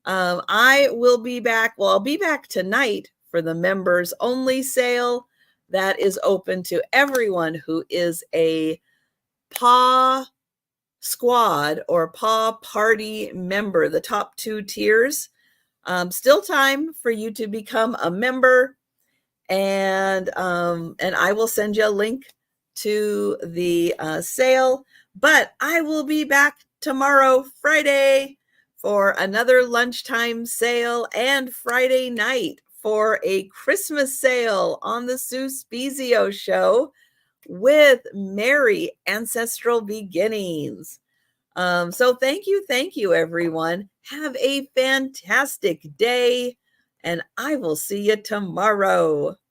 I will be back. Well, I'll be back tonight for the members only sale that is open to everyone who is a PAW Squad or PAW Party member, the top 2 tiers. Still time for you to become a member. And I will send you a link to the sale. But I will be back tomorrow, Friday, for another lunchtime sale, and Friday night for a Christmas sale on the Sue Spezio Show with Merry Ancestral Beginnings. So thank you, everyone. Have a fantastic day, and I will see you tomorrow.